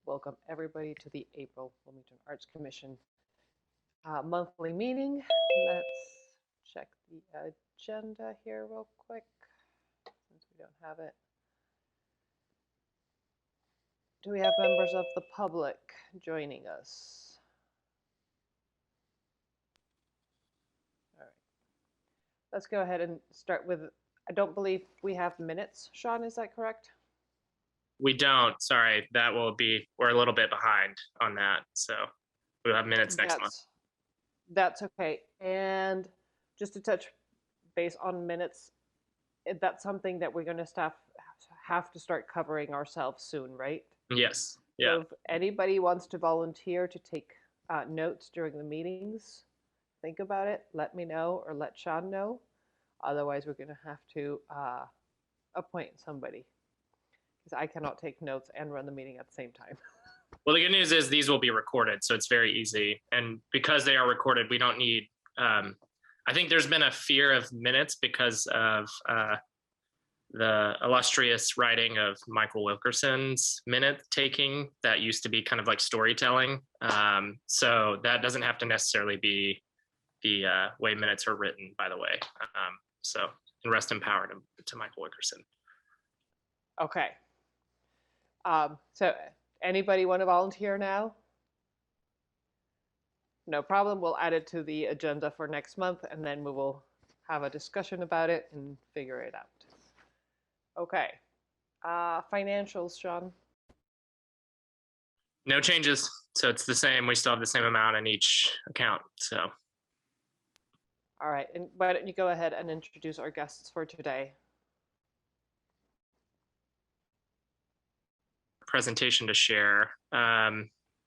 welcome everybody to the April Bloomington Arts Commission monthly meeting. Let's check the agenda here real quick since we don't have it. Do we have members of the public joining us? All right. Let's go ahead and start with, I don't believe we have minutes. Sean, is that correct? We don't, sorry, we're a little bit behind on that. So we'll have minutes next month. That's okay. And just to touch base on minutes, that's something that we're going to have to start covering ourselves soon, right? Yes. Yeah. So if anybody wants to volunteer to take notes during the meetings, think about it, let me know or let Sean know. Otherwise, we're going to have to appoint somebody because I cannot take notes and run the meeting at the same time. Well, the good news is these will be recorded, so it's very easy. And because they are recorded, we don't need, I think there's been a fear of minutes because of the illustrious writing of Michael Wilkerson's minute taking that used to be kind of like storytelling. So that doesn't have to necessarily be the way minutes are written, by the way. So and rest in power to Michael Wilkerson. Okay. So anybody want to volunteer now? No problem. We'll add it to the agenda for next month, and then we will have a discussion about it and figure it out. Okay. Financials, Sean. No changes. So it's the same. We still have the same amount in each account. So. All right. And why don't you go ahead and introduce our guests for today? Presentation to share.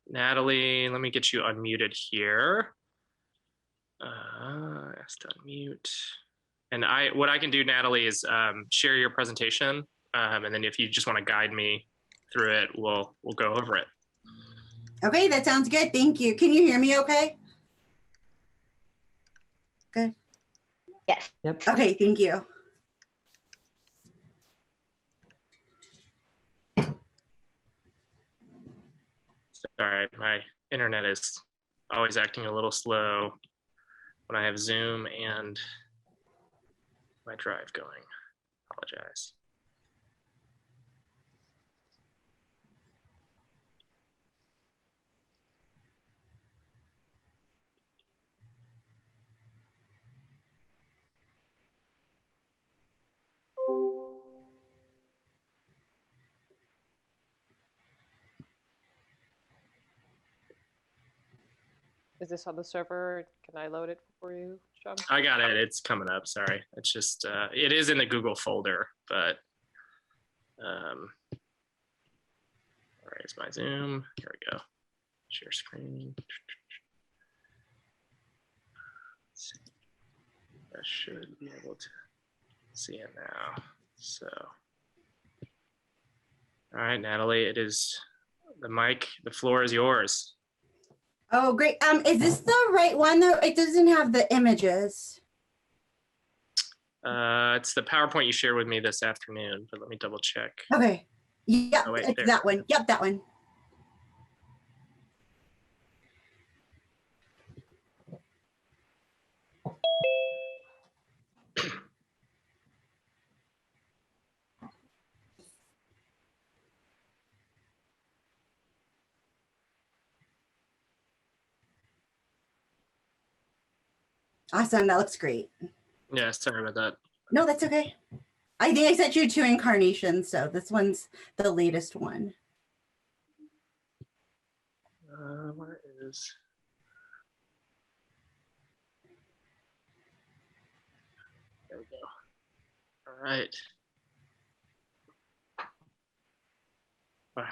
Natalie, let me get you unmuted here. Asked to unmute. And what I can do, Natalie, is share your presentation, and then if you just want to guide me through it, we'll go over it. Okay, that sounds good. Thank you. Can you hear me okay? Good. Yes. Yep. Okay, thank you. Sorry, my internet is always acting a little slow when I have Zoom and my drive going. Apologize. Is this on the server? Can I load it for you, Sean? I got it. It's coming up. Sorry. It's just, it is in the Google folder, but where's my Zoom? Here we go. Share screen. Let's see. I should be able to see it now. So, all right, Natalie, it is the mic. The floor is yours. Oh, great. Is this the right one though? It doesn't have the images. It's the PowerPoint you shared with me this afternoon, but let me double check. Okay. Yep, Oh, wait, it's that one. Yep, that one. Awesome, that looks great. Yeah, sorry about that. No, that's okay. I think I sent you 2 incarnations, so this one's the latest one. Where is? There we go. All right. Wow.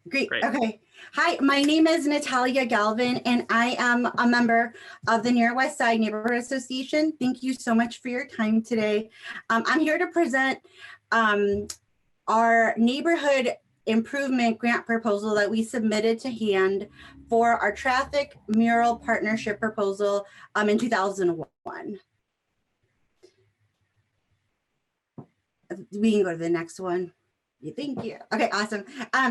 Okay. Great. Okay. Hi, my name is Natalia Galvin, and I am a member of the Near West Side Neighborhood Association. Thank you so much for your time today. I'm here to present our neighborhood improvement grant proposal that we submitted to hand for our traffic mural partnership proposal in 2001. We can go to the next one. Thank you. Okay, awesome.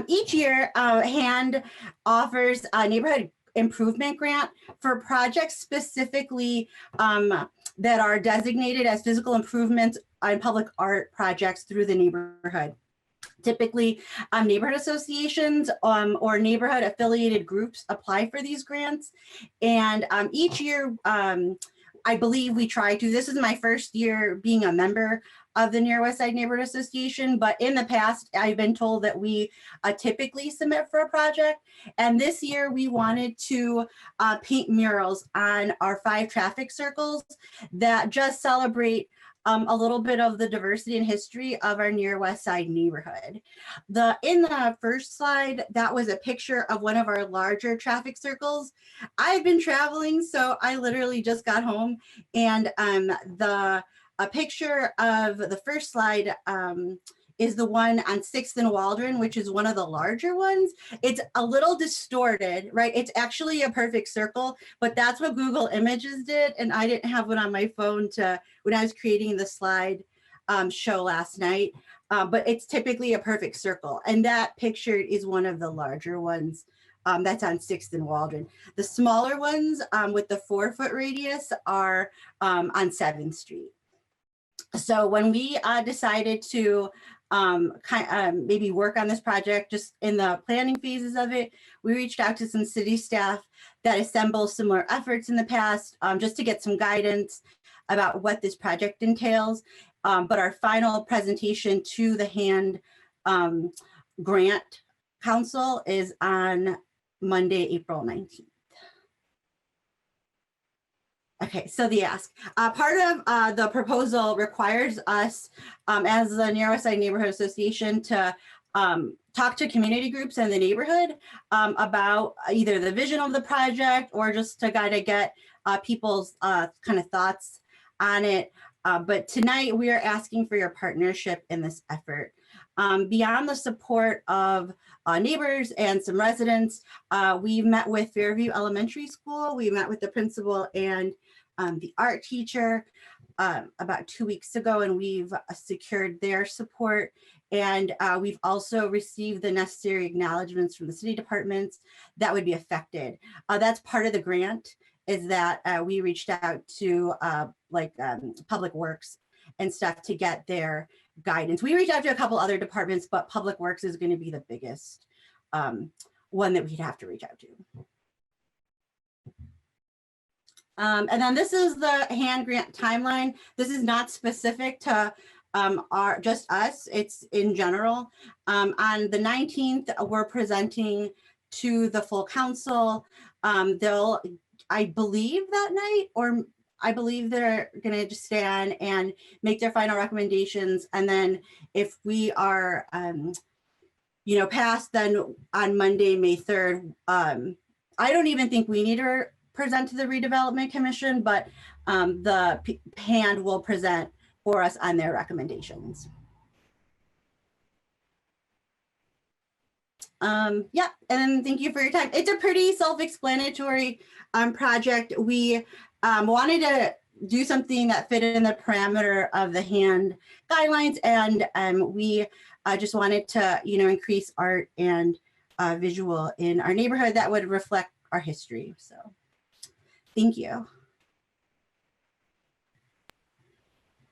Each year, HAND offers a neighborhood improvement grant for projects specifically that are designated as physical improvements on public art projects through the neighborhood. Typically, neighborhood associations or neighborhood affiliated groups apply for these grants. And each year, I believe we try to. This is my first year being a member of the Near West Side Neighborhood Association, but in the past, I've been told that we typically submit for a project. And this year, we wanted to paint murals on our 5 traffic circles that just celebrate a little bit of the diversity and history of our Near West Side neighborhood. In the first slide, that was a picture of one of our larger traffic circles. I've been traveling, so I literally just got home, and a picture of the first slide is the one on 6th and Waldron, which is one of the larger ones. It's a little distorted, right? It's actually a perfect circle, but that's what Google Images did. And I didn't have one on my phone when I was creating the slide show last night. But it's typically a perfect circle. And that picture is one of the larger ones that's on 6th and Waldron. The smaller ones with the 4-foot radius are on 7th Street. So when we decided to maybe work on this project just in the planning phases of it, we reached out to some city staff that assembled similar efforts in the past just to get some guidance about what this project entails. But our final presentation to the HAND Grant Council is on Monday, April 19th. Okay, so the ask. Part of the proposal requires us as the Near West Side Neighborhood Association to talk to community groups in the neighborhood about either the vision of the project or just to kind of get people's kind of thoughts on it. But tonight we are asking for your partnership in this effort. Beyond the support of neighbors and some residents, we've met with Fairview Elementary School. We met with the principal and the art teacher about 2 weeks ago, and we've secured their support. And we've also received the necessary acknowledgements from the city departments that would be affected. That's part of the grant, is that we reached out to Public Works and stuff to get their guidance. We reached out to a couple other departments, but Public Works is going to be the biggest one that we'd have to reach out to. And then this is the HAND grant timeline. This is not specific to just us, it's in general. On the 19th, we're presenting to the full council. They'll, I believe that night, or I believe they're going to just stay on and make their final recommendations. And then if we are, passed, then on Monday, May 3rd, I don't even think we need to present to the Redevelopment Commission, but the HAND will present for us on their recommendations. Yeah, and thank you for your time. It's a pretty self-explanatory project. We wanted to do something that fit in the parameter of the HAND guidelines, and we just wanted to, increase art and visual in our neighborhood that would reflect our history. So, thank you.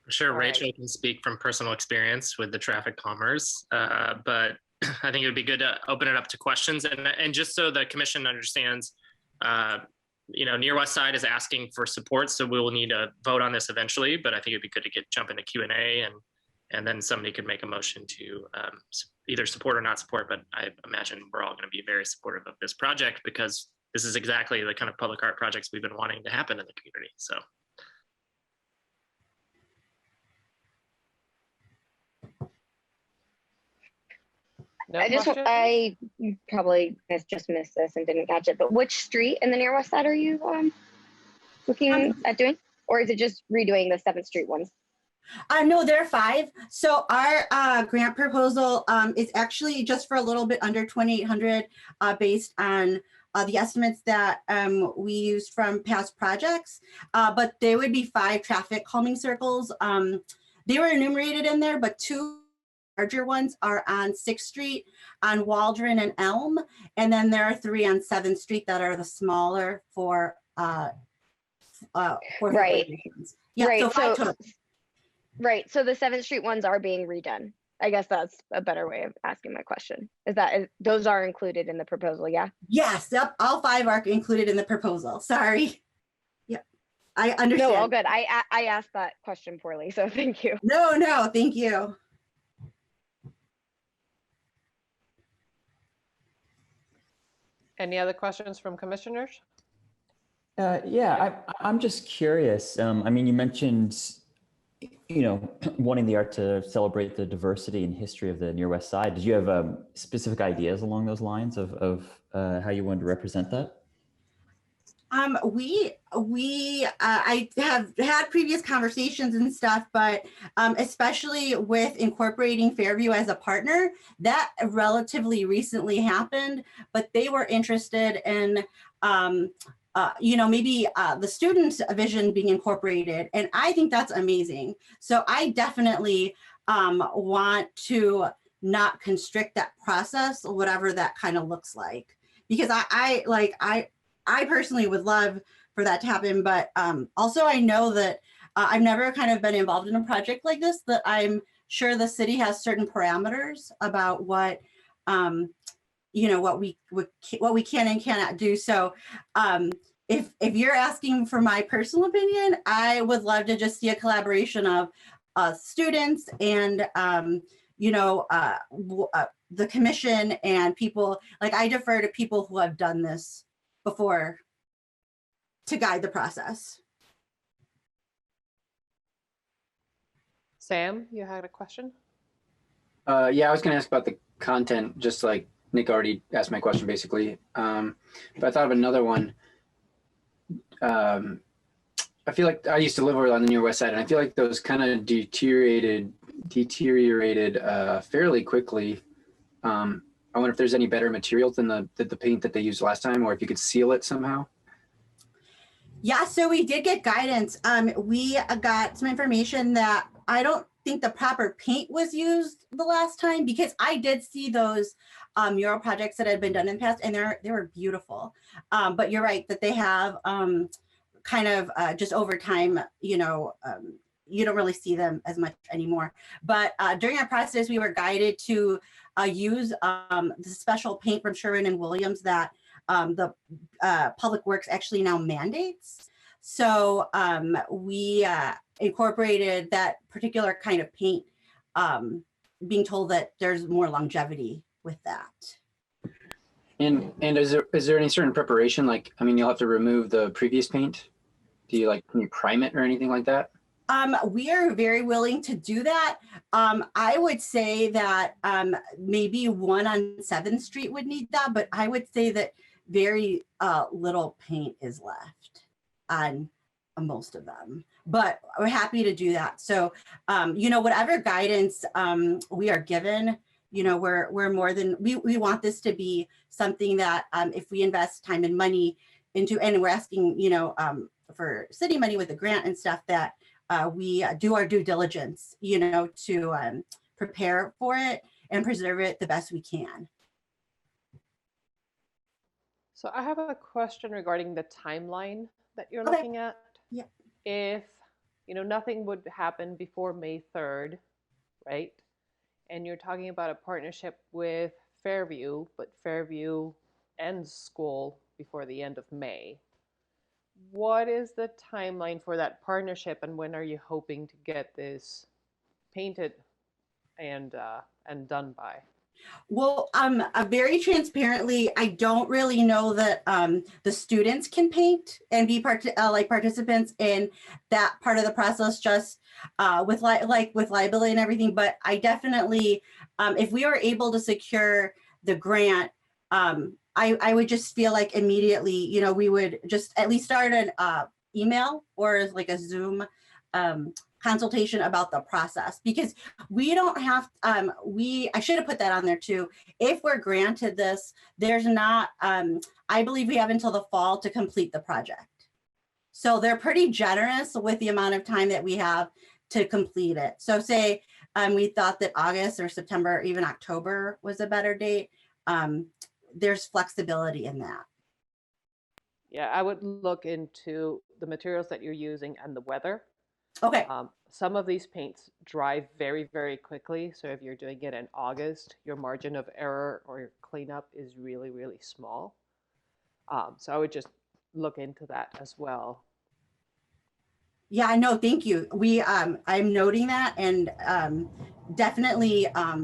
I'm sure All right. Rachel can speak from personal experience with the traffic commerce, but I think it would be good to open it up to questions. And just so the commission understands, Near West Side is asking for support, so we will need to vote on this eventually, but I think it'd be good to jump into Q&A, and then somebody could make a motion to either support or not support, but I imagine we're all gonna be very supportive of this project because this is exactly the kind of public art projects we've been wanting to happen in the community, so. No I probably just missed this and didn't catch it, but which street in the Near West Side are you looking at doing? Or is it just redoing the 7th Street ones? No, there are 5. So our grant proposal is actually just for a little bit under 2,800 based on the estimates that we used from past projects, but there would be 5 traffic calming circles. They were enumerated in there, but 2 larger ones are on 6th Street, on Waldron and Elm. And then there are 3 on 7th Street that are the smaller for Right. Yeah, Right. so 5 So, total. right. So the 7th Street ones are being redone. I guess that's a better way of asking my question. Is that those are included in the proposal? Yeah. Yes, yep, all 5 are included in the proposal. Sorry. Yep, I understand. No, all good. I asked that question poorly, so thank you. No, thank you. Any other questions from commissioners? Yeah, I'm just curious. I mean, you mentioned, wanting the art to celebrate the diversity and history of the Near West Side. Did you have specific ideas along those lines of how you wanted to represent that? I have had previous conversations and stuff, but especially with incorporating Fairview as a partner, that relatively recently happened, but they were interested in, maybe the students' vision being incorporated. And I think that's amazing. So I definitely want to not constrict that process, whatever that kind of looks like, because I personally would love for that to happen, but also I know that I've never kind of been involved in a project like this, that I'm sure the city has certain parameters about what, what we can and cannot do. So if you're asking for my personal opinion, I would love to just see a collaboration of students and, the commission and people. Like, I defer to people who have done this before to guide the process. Sam, you had a question? Yeah, I was going to ask about the content, just like Nick already asked my question, basically. But I thought of another one. I feel like I used to live over on the Near West Side, and I feel like those kind of deteriorated fairly quickly. I wonder if there's any better materials than the paint that they used last time, or if you could seal it somehow. Yeah, so we did get guidance. We got some information that I don't think the proper paint was used the last time, because I did see those mural projects that had been done in the past, and they were beautiful. But you're right that they have kind of just over time, you don't really see them as much anymore. But during our process, we were guided to use the special paint from Sherwin and Williams that the Public Works actually now mandates. So we incorporated that particular kind of paint, being told that there's more longevity with that. And is there any certain preparation? Like, I mean, you'll have to remove the previous paint. Can you prime it or anything like that? We are very willing to do that. I would say that maybe one on 7th Street would need that, but I would say that very little paint is left on most of them, but we're happy to do that. So, whatever guidance we are given, we're more than, we want this to be something that if we invest time and money into, and we're asking, for city money with the grant and stuff, that we do our due diligence, to prepare for it and preserve it the best we can. So I have a question regarding the timeline that you're Okay. looking at. Yeah. If, nothing would happen before May 3rd, right? And you're talking about a partnership with Fairview, but Fairview ends school before the end of May. What is the timeline for that partnership, and when are you hoping to get this painted and done by? Well, very transparently, I don't really know that the students can paint and be participants in that part of the process, just with liability and everything. But I definitely, if we were able to secure the grant, I would just feel like immediately, we would just at least start an email or like a Zoom consultation about the process, because we don't have, I should have put that on there too. If we're granted this, there's not, I believe we have until the fall to complete the project. So they're pretty generous with the amount of time that we have to complete it. So say we thought that August or September, or even October was a better date. There's flexibility in that. Yeah, I would look into the materials that you're using and the weather. Okay. Some of these paints dry very, very quickly. So if you're doing it in August, your margin of error or your cleanup is really, really small. So I would just look into that as well. Yeah, I know. Thank you. I'm noting that, and definitely, I'm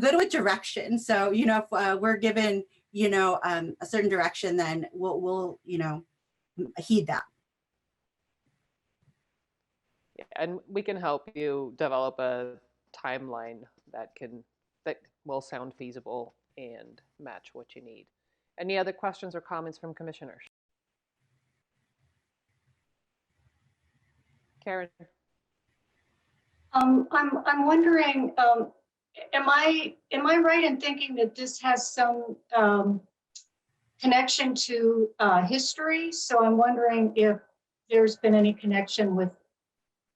good with direction. So, if we're given, a certain direction, then we'll heed that. Yeah, and we can help you develop a timeline that will sound feasible and match what you need. Any other questions or comments from commissioners? Karen? I'm wondering, am I right in thinking that this has some connection to history? So I'm wondering if there's been any connection with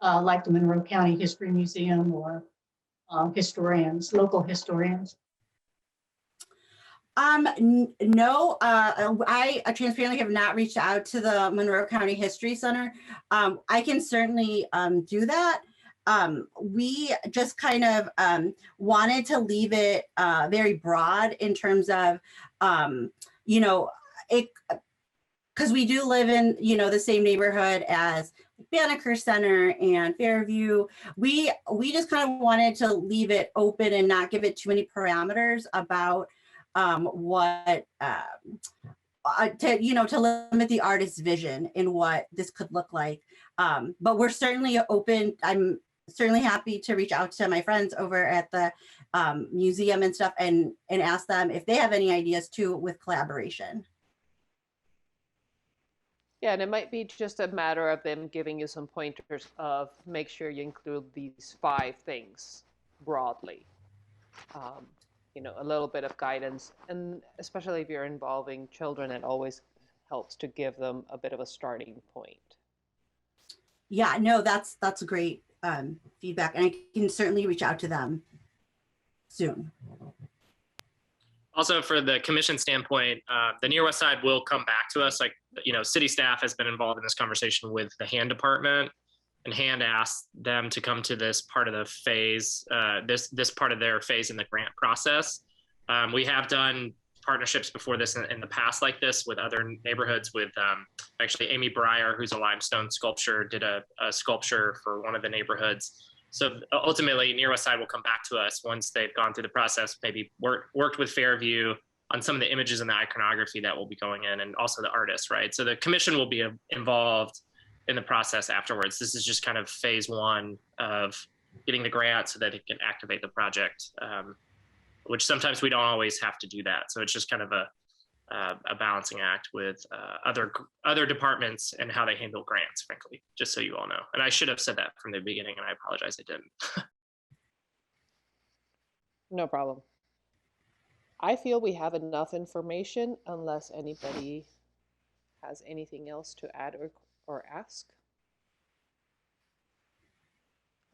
like the Monroe County History Museum or local historians. No, I transparently have not reached out to the Monroe County History Center. I can certainly do that. We just kind of wanted to leave it very broad in terms of, it, because we do live in, the same neighborhood as Banneker Center and Fairview. We just kind of wanted to leave it open and not give it too many parameters about to limit the artist's vision in what this could look like. But we're certainly open. I'm certainly happy to reach out to my friends over at the museum and stuff and ask them if they have any ideas too with collaboration. Yeah, and it might be just a matter of them giving you some pointers of make sure you include these 5 things broadly. A little bit of guidance, and especially if you're involving children, it always helps to give them a bit of a starting point. Yeah, no, that's great feedback, and I can certainly reach out to them soon. Also, for the commission standpoint, the Near West Side will come back to us. City staff has been involved in this conversation with the hand department, and hand asked them to come to this part of the phase, this part of their phase in the grant process. We have done partnerships before this in the past like this with other neighborhoods with actually Amy Breyer, who's a limestone sculptor, did a sculpture for one of the neighborhoods. So ultimately, Near West Side will come back to us once they've gone through the process, maybe worked with Fairview on some of the images and the iconography that will be going in, and also the artists, right? So the commission will be involved in the process afterwards. This is just kind of phase 1 of getting the grant so that it can activate the project, which sometimes we don't always have to do that. So it's just kind of a balancing act with other departments and how they handle grants, frankly, just so you all know. And I should have said that from the beginning, and I apologize I didn't. No problem. I feel we have enough information unless anybody has anything else to add or ask.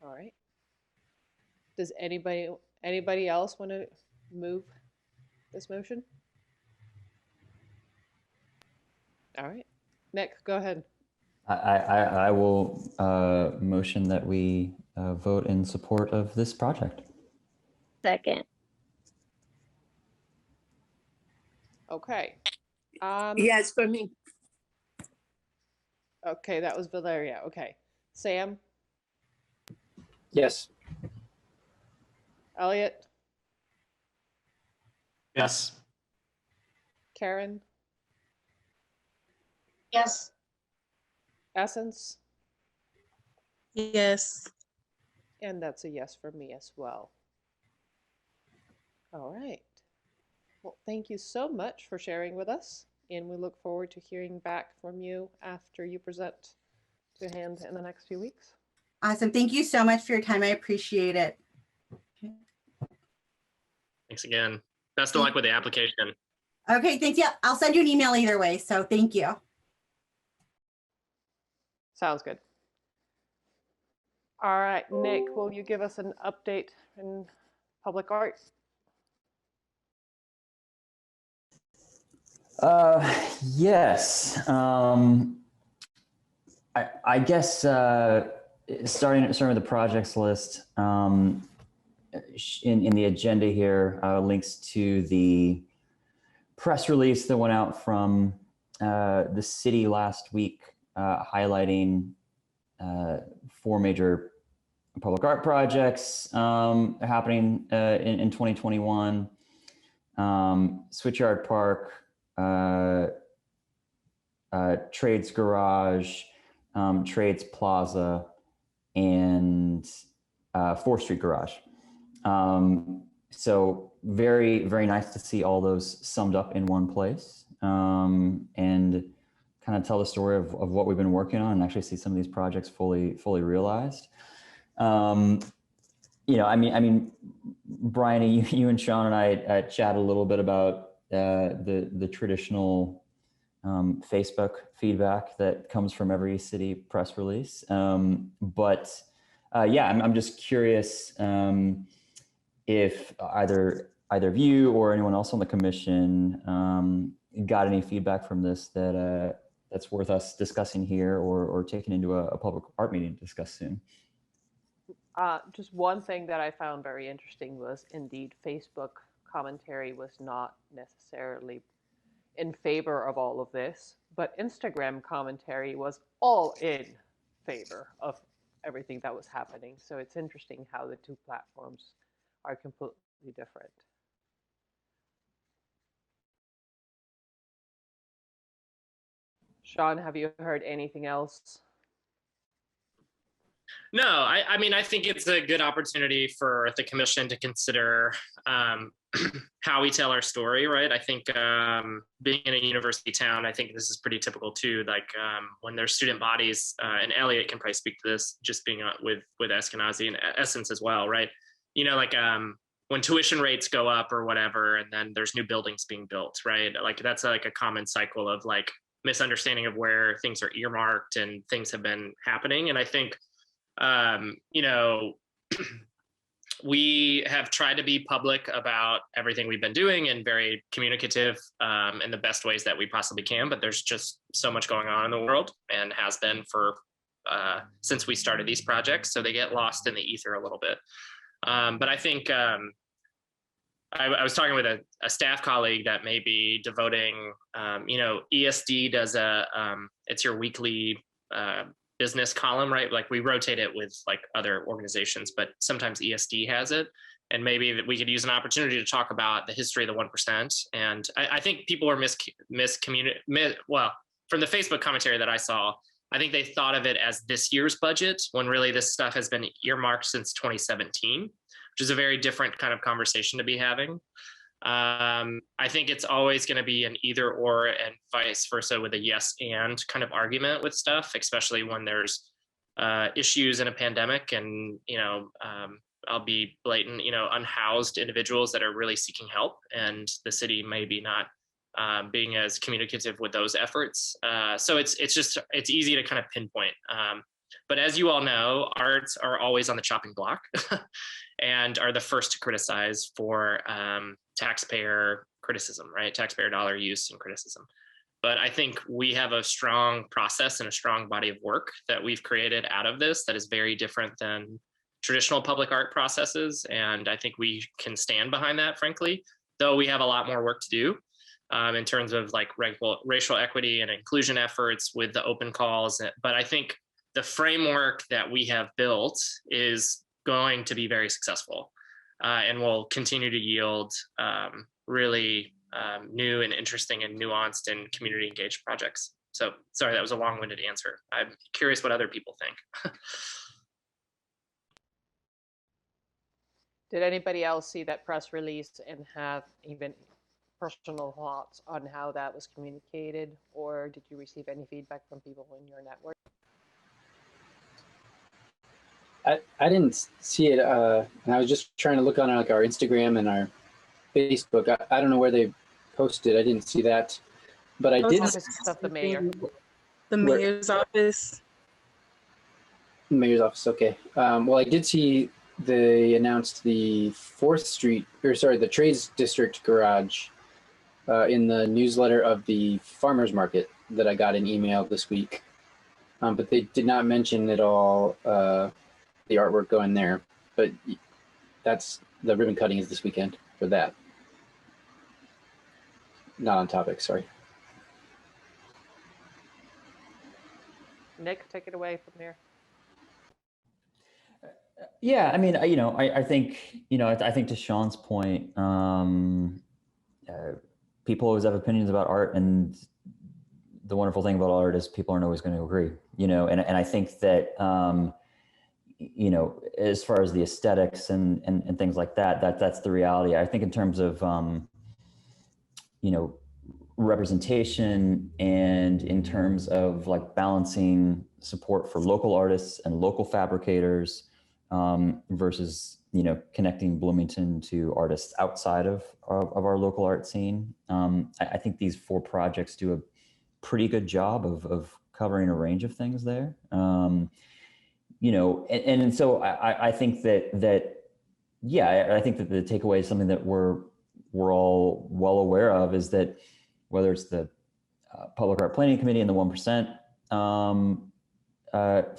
All right. Does anybody else want to move this motion? All right. Nick, go ahead. I will motion that we vote in support of this project. Second. Okay. Yes, for me. Okay, that was Valeria. Okay. Sam? Yes. Elliot? Yes. Karen? Yes. Essence? Yes. And that's a yes for me as well. All right. Well, thank you so much for sharing with us, and we look forward to hearing back from you after you present to hand in the next few weeks. Awesome. Thank you so much for your time. I appreciate it. Thanks again. Best of luck with the application. Okay, thanks. Yeah, I'll send you an email either way. So thank you. Sounds good. All right, Nick, will you give us an update in public art? Yes. I guess starting with the projects list, in the agenda here, links to the press release that went out from the city last week, highlighting 4 major public art projects happening in 2021. Switchyard Park, Trades Garage, Trades Plaza, and 4th Street Garage. So very, very nice to see all those summed up in one place, and kind of tell the story of what we've been working on and actually see some of these projects fully realized. You know, I mean, Brian, you and Sean and I chatted a little bit about the traditional Facebook feedback that comes from every city press release. But yeah, I'm just curious if either of you or anyone else on the commission got any feedback from this that's worth us discussing here or taking into a public art meeting to discuss soon. Just one thing that I found very interesting was indeed Facebook commentary was not necessarily in favor of all of this, but Instagram commentary was all in favor of everything that was happening. So it's interesting how the 2 platforms are completely different. Sean, have you heard anything else? No, I mean, I think it's a good opportunity for the commission to consider how we tell our story, right? I think being in a university town, I think this is pretty typical too. Like when there's student bodies, and Elliot can probably speak to this, just being with Eskenazi and Essence as well, right? You know, like when tuition rates go up or whatever, and then there's new buildings being built, right? Like that's like a common cycle of like misunderstanding of where things are earmarked and things have been happening. And I think you know, we have tried to be public about everything we've been doing and very communicative in the best ways that we possibly can, but there's just so much going on in the world and has been for since we started these projects, so they get lost in the ether a little bit. But I think I was talking with a staff colleague that may be devoting, you know, ESD does it's your weekly business column, right? Like we rotate it with like other organizations, but sometimes ESD has it. And maybe that we could use an opportunity to talk about the history of the 1%. And I think people are well, from the Facebook commentary that I saw, I think they thought of it as this year's budget when really this stuff has been earmarked since 2017, which is a very different kind of conversation to be having. I think it's always going to be an either or and vice versa with a yes and kind of argument with stuff, especially when there's issues in a pandemic and, you know, I'll be blatant, you know, unhoused individuals that are really seeking help, and the city maybe not being as communicative with those efforts. So it's easy to kind of pinpoint. But as you all know, arts are always on the chopping block and are the first to criticize for taxpayer criticism, right? Taxpayer dollar use and criticism. But I think we have a strong process and a strong body of work that we've created out of this that is very different than traditional public art processes. And I think we can stand behind that, frankly, though we have a lot more work to do in terms of like racial equity and inclusion efforts with the open calls. But I think the framework that we have built is going to be very successful and will continue to yield really new and interesting and nuanced and community engaged projects. So sorry, that was a long-winded answer. I'm curious what other people think. Did anybody else see that press release and have even personal thoughts on how that was communicated, or did you receive any feedback from people in your network? I didn't see it, and I was just trying to look on like our Instagram and our Facebook. I don't know where they posted. I didn't see that, but I did. Office of the mayor. The mayor's office. Mayor's office. Okay. Well, I did see they announced the 4th Street, or sorry, the Trades District garage in the newsletter of the farmers market that I got an email this week. But they did not mention at all the artwork going there. But that's the ribbon cutting is this weekend for that. Not on topic, sorry. Nick, take it away from here. Yeah, I mean, I think, I think to Sean's point, people always have opinions about art, and the wonderful thing about art is people aren't always going to agree, and I think that, as far as the aesthetics and things like that's the reality. I think in terms of, representation and in terms of like balancing support for local artists and local fabricators, versus connecting Bloomington to artists outside of our local art scene. I think these 4 projects do a pretty good job of covering a range of things there. And so I think that I think that the takeaway is something that we're all well aware of, is that whether it's the Public Art Planning Committee and the 1%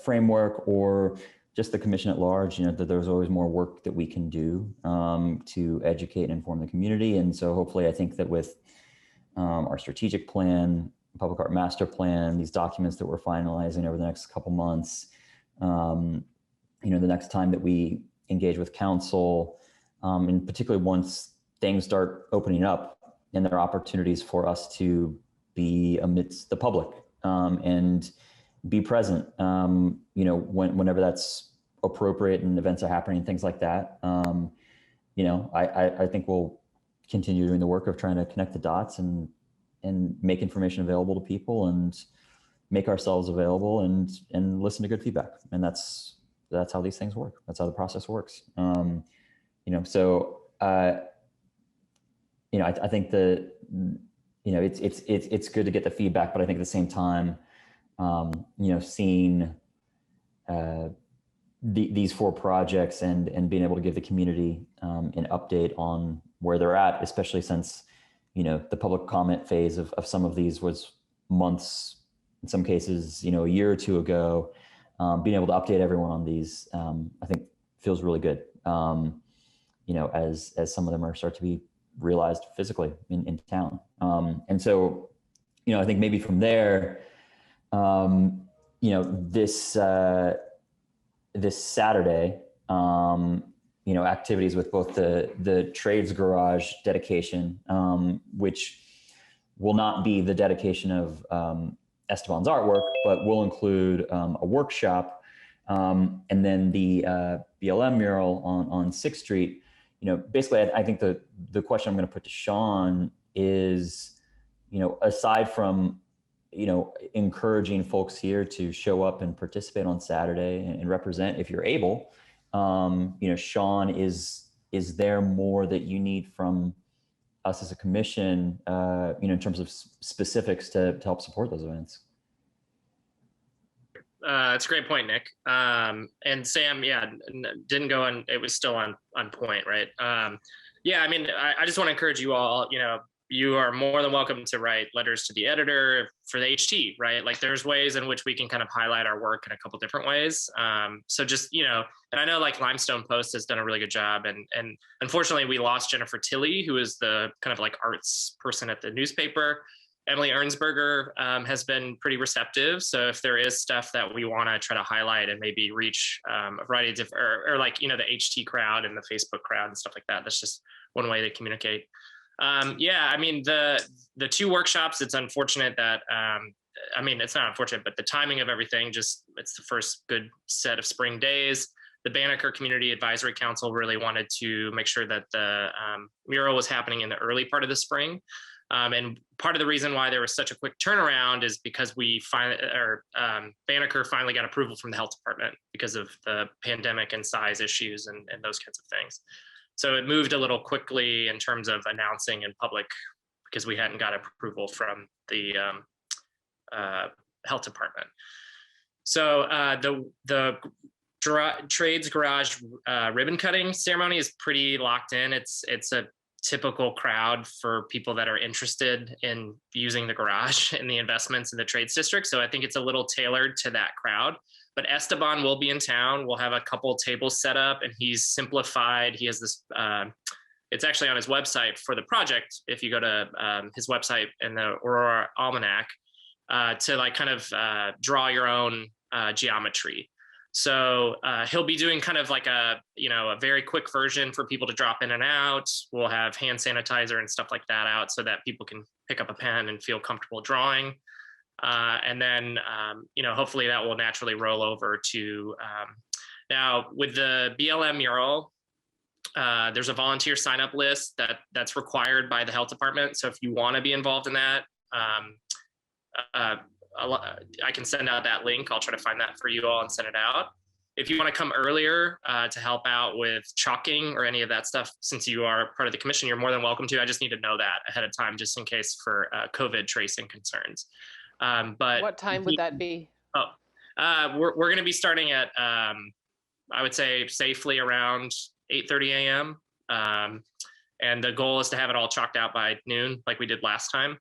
framework, or just the commission at large, that there's always more work that we can do to educate and inform the community. And so hopefully I think that with our strategic plan, public art master plan, these documents that we're finalizing over the next couple months, the next time that we engage with council, and particularly once things start opening up and there are opportunities for us to be amidst the public, and be present, whenever that's appropriate and events are happening, things like that. I think we'll continue doing the work of trying to connect the dots and make information available to people and make ourselves available and listen to good feedback. And that's how these things work. That's how the process works. I think it's good to get the feedback, but I think at the same time, seeing these 4 projects and being able to give the community an update on where they're at, especially since, the public comment phase of some of these was months, in some cases, a year or 2 ago, being able to update everyone on these, I think feels really good, as some of them are start to be realized physically in town. And so, I think maybe from there, this Saturday, activities with both the Trades Garage dedication, which will not be the dedication of Esteban's artwork, but will include a workshop, and then the BLM mural on 6th Street. Basically, I think the question I'm going to put to Sean is, aside from encouraging folks here to show up and participate on Saturday and represent if you're able, Sean, is there more that you need from us as a commission, in terms of specifics to help support those events? It's a great point, Nick. And Sam, didn't go on, it was still on point, right? I just want to encourage you all, you are more than welcome to write letters to the editor for the HT, right? Like there's ways in which we can kind of highlight our work in a couple different ways. So just, and I know like Limestone Post has done a really good job, and unfortunately we lost Jennifer Tilley, who is the kind of like arts person at the newspaper. Emily Ernsberger has been pretty receptive. So if there is stuff that we want to try to highlight and maybe reach a variety of different, or like, the HT crowd and the Facebook crowd and stuff like that, that's just one way to communicate. The 2 workshops, it's unfortunate that, it's not unfortunate, but the timing of everything, it's the first good set of spring days. The Banneker Community Advisory Council really wanted to make sure that the mural was happening in the early part of the spring. And part of the reason why there was such a quick turnaround is because Banneker finally got approval from the health department because of the pandemic and size issues and those kinds of things. So it moved a little quickly in terms of announcing in public because we hadn't got approval from the health department. So the Trades Garage ribbon cutting ceremony is pretty locked in. It's a typical crowd for people that are interested in using the garage and the investments in the trades district. So I think it's a little tailored to that crowd. But Esteban will be in town. We'll have a couple tables set up, and he's simplified. He has this, it's actually on his website for the project. If you go to his website in the Aurora Almanac, to like kind of draw your own geometry. So he'll be doing kind of like a very quick version for people to drop in and out. We'll have hand sanitizer and stuff like that out so that people can pick up a pen and feel comfortable drawing. And then, hopefully that will naturally roll over to, now with the BLM mural, there's a volunteer sign up list that's required by the health department. So if you want to be involved in that, I can send out that link. I'll try to find that for you all and send it out. If you want to come earlier to help out with chalking or any of that stuff, since you are part of the commission, you're more than welcome to. I just need to know that ahead of time, just in case for COVID tracing concerns. But what time would that be? We're going to be starting at, I would say safely around 8:30 a.m. And the goal is to have it all chalked out by noon, like we did last time.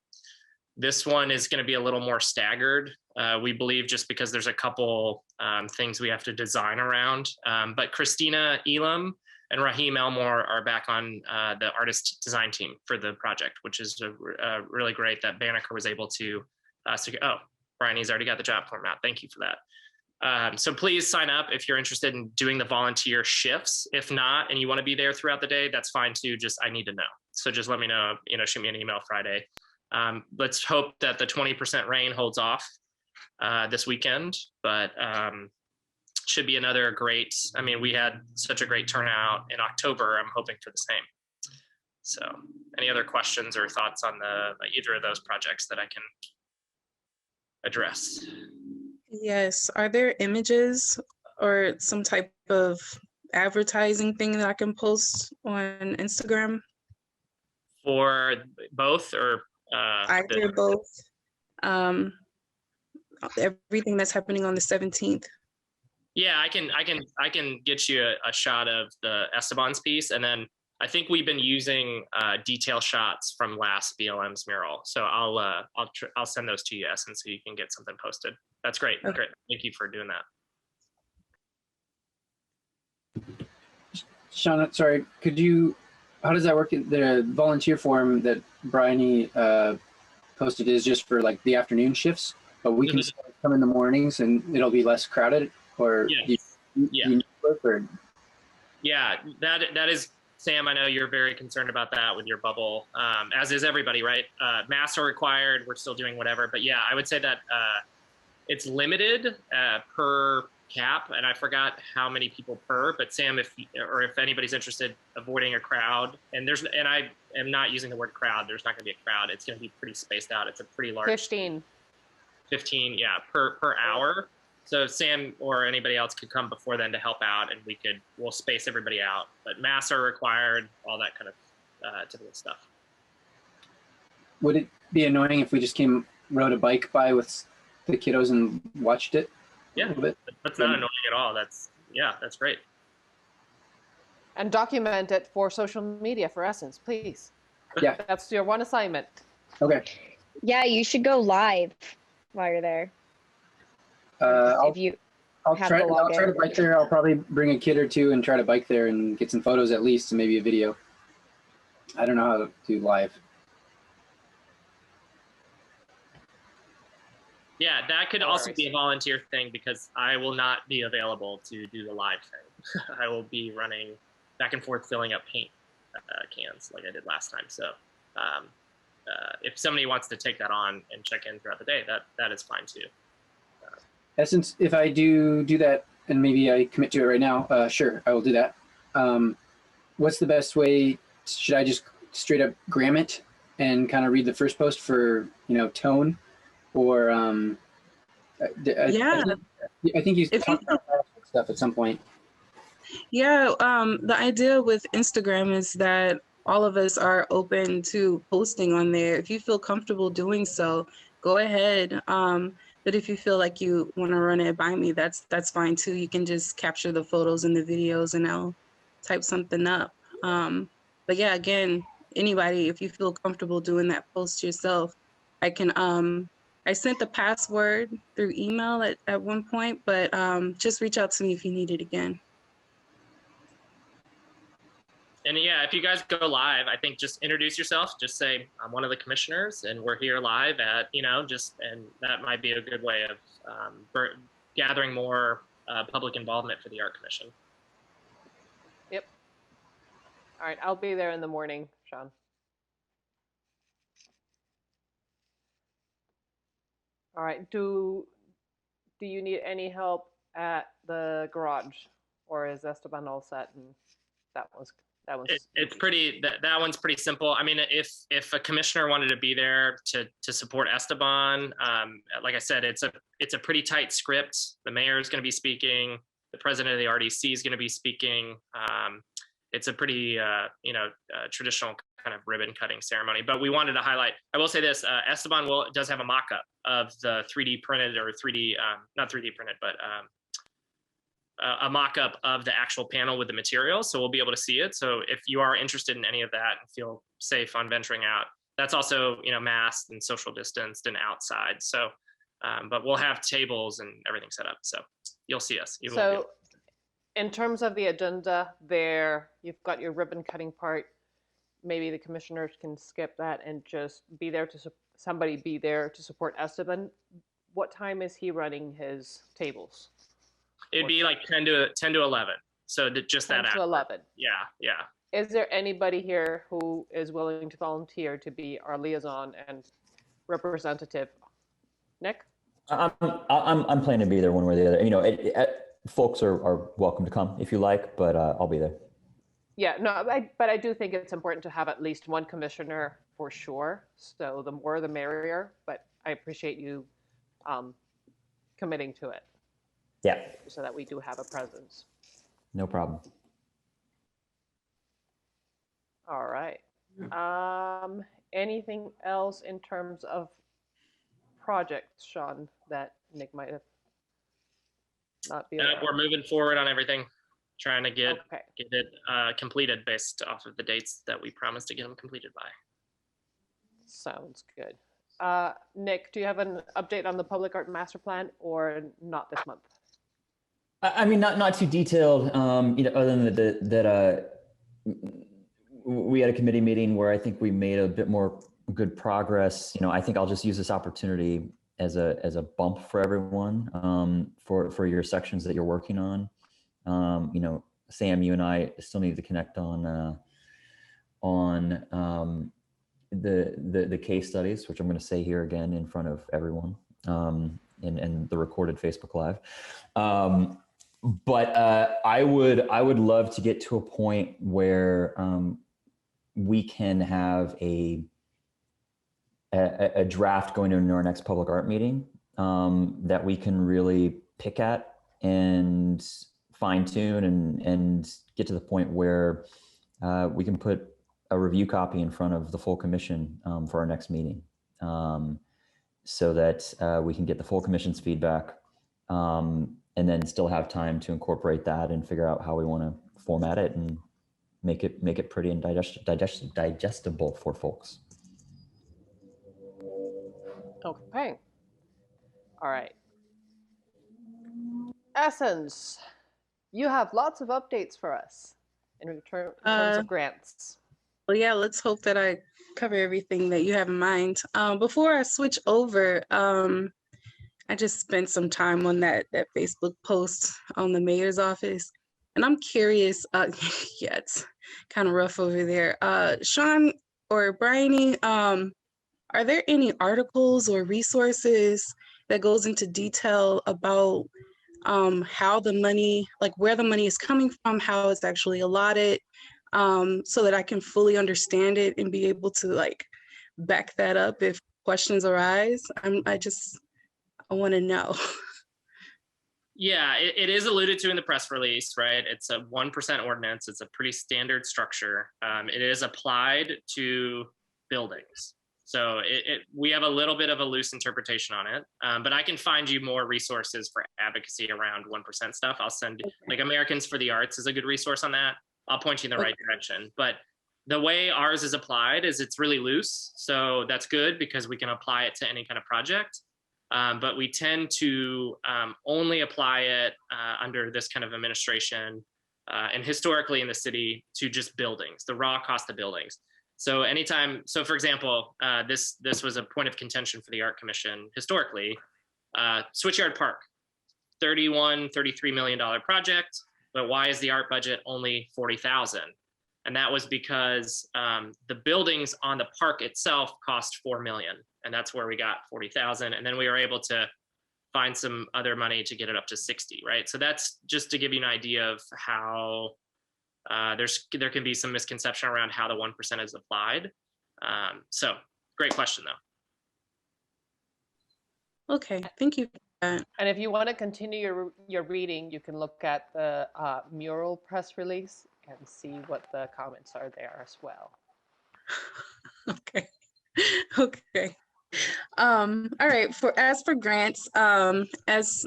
This one is going to be a little more staggered, we believe, just because there's a couple things we have to design around. But Christina Elam and Raheem Elmore are back on the artist design team for the project, which is really great that Banneker was able to. Oh, Brian, he's already got the job form out. Thank you for that. So please sign up if you're interested in doing the volunteer shifts. If not, and you want to be there throughout the day, that's fine too. I need to know. So just let me know, shoot me an email Friday. Let's hope that the 20% rain holds off this weekend, but should be another great, we had such a great turnout in October. I'm hoping for the same. So any other questions or thoughts on either of those projects that I can address? Yes. Are there images or some type of advertising thing that I can post on Instagram? For both or? Either both. Everything that's happening on the 17th. Yeah, I can get you a shot of the Esteban's piece, and then I think we've been using detail shots from last BLM's mural. So I'll send those to you, Essen, so you can get something posted. That's great. Okay. Great. Thank you for doing that. Sean, sorry, how does that work? The volunteer form that Bryony posted is just for like the afternoon shifts, but we can come in the mornings and it'll be less crowded, or yeah, that is, Sam, I know you're very concerned about that with your bubble, as is everybody, right? Masks are required. We're still doing whatever, but yeah, I would say that it's limited per cap, and I forgot how many people per, but Sam, if anybody's interested, avoiding a crowd, and I am not using the word crowd, there's not going to be a crowd, it's going to be pretty spaced out. It's a pretty large 15, yeah, per hour. So Sam or anybody else could come before then to help out, and we'll space everybody out, but masks are required, all that kind of typical stuff. Would it be annoying if we just rode a bike by with the kiddos and watched it? Yeah, that's not annoying at all. That's great. And document it for social media for Essence, please. Yeah. That's your one assignment. Okay. Yeah, you should go live while you're there. I'll try to bike there. I'll probably bring a kid or two and try to bike there and get some photos at least, and maybe a video. I don't know how to do live. Yeah, that could also be a volunteer thing, because I will not be available to do the live thing. I will be running back and forth filling up paint cans like I did last time. So if somebody wants to take that on and check in throughout the day, that is fine too. Essence, if I do that, and maybe I commit to it right now, sure, I will do that. What's the best way? Should I just straight up gram it and kind of read the first post for tone? Or I think you talked about that stuff at some point. Yeah, the idea with Instagram is that all of us are open to posting on there. If you feel comfortable doing so, go ahead. But if you feel like you want to run it by me, that's fine too. You can just capture the photos and the videos and I'll type something up. But yeah, again, anybody, if you feel comfortable doing that post yourself, I can, I sent the password through email at one point, but just reach out to me if you need it again. And yeah, if you guys go live, I think just introduce yourself. Just say, I'm one of the commissioners and we're here live at, and that might be a good way of gathering more public involvement for the Art Commission. Yep. All right, I'll be there in the morning, Sean. All right, do you need any help at the garage, or is Esteban all set? And that was it's pretty, that one's pretty simple. I mean, if a commissioner wanted to be there to support Esteban, like I said, it's a pretty tight script. The mayor is going to be speaking. The president of the RDC is going to be speaking. It's a pretty traditional kind of ribbon cutting ceremony. But we wanted to highlight. I will say this: Esteban does have a mock-up of the 3D printed or 3D not 3D printed, but a mock-up of the actual panel with the materials, so we'll be able to see it. So if you are interested in any of that and feel safe on venturing out, that's also masked and social distanced and outside. So, but we'll have tables and everything set up, so you'll see us. So, in terms of the agenda, there you've got your ribbon cutting part. Maybe the commissioners can skip that and just be there to somebody be there to support Esteban. What time is he running his tables? It'd be like 10 to 11. So just 10 that. 10 to 11. Yeah. Is there anybody here who is willing to volunteer to be our liaison and representative? Nick? I'm planning to be there one way or the other. Folks are welcome to come if you like, but I'll be there. Yeah, no, but I do think it's important to have at least one commissioner for sure. So the more the merrier, but I appreciate you committing to it. Yeah. So that we do have a presence. No problem. All right. Anything else in terms of projects, Sean, that Nick might have not be aware of? We're moving forward on everything, trying to get Okay. it completed based off of the dates that we promised to get them completed by. Sounds good. Nick, do you have an update on the public art master plan or not this month? I mean, not too detailed, other than that we had a committee meeting where I think we made a bit more good progress. I think I'll just use this opportunity as a bump for everyone, for your sections that you're working on. Sam, you and I still need to connect on the case studies, which I'm going to say here again in front of everyone, and the recorded Facebook Live. But I would love to get to a point where we can have a draft going into our next public art meeting that we can really pick at and fine tune and get to the point where we can put a review copy in front of the full commission for our next meeting, so that we can get the full commission's feedback, and then still have time to incorporate that and figure out how we want to format it and make it pretty and digestible for folks. Okay. All right. Essence, you have lots of updates for us in terms of grants. Well, yeah, let's hope that I cover everything that you have in mind. Before I switch over, I just spent some time on that Facebook post on the mayor's office, and I'm curious. Yeah, it's kind of rough over there. Sean or Bryony, are there any articles or resources that goes into detail about how the money, like where the money is coming from, how it's actually allotted, so that I can fully understand it and be able to like back that up if questions arise? I want to know. Yeah, it is alluded to in the press release, right? It's a 1% ordinance. It's a pretty standard structure. It is applied to buildings. So we have a little bit of a loose interpretation on it, but I can find you more resources for advocacy around 1% stuff. I'll send, like, Americans for the Arts is a good resource on that. I'll point you in the right direction. But the way ours is applied is it's really loose. So that's good because we can apply it to any kind of project. But we tend to only apply it under this kind of administration and historically in the city to just buildings, the raw cost of buildings. So anytime, so for example, this was a point of contention for the Art Commission historically. Switchyard Park, $33 million project, but why is the art budget only 40,000? And that was because the buildings on the park itself cost 4 million, and that's where we got 40,000. And then we were able to find some other money to get it up to 60, right? So that's just to give you an idea of how there can be some misconception around how the 1% is applied. So great question though. Okay, thank you. And if you want to continue your reading, you can look at the mural press release and see what the comments are there as well. Okay. Okay. All right. As for grants, as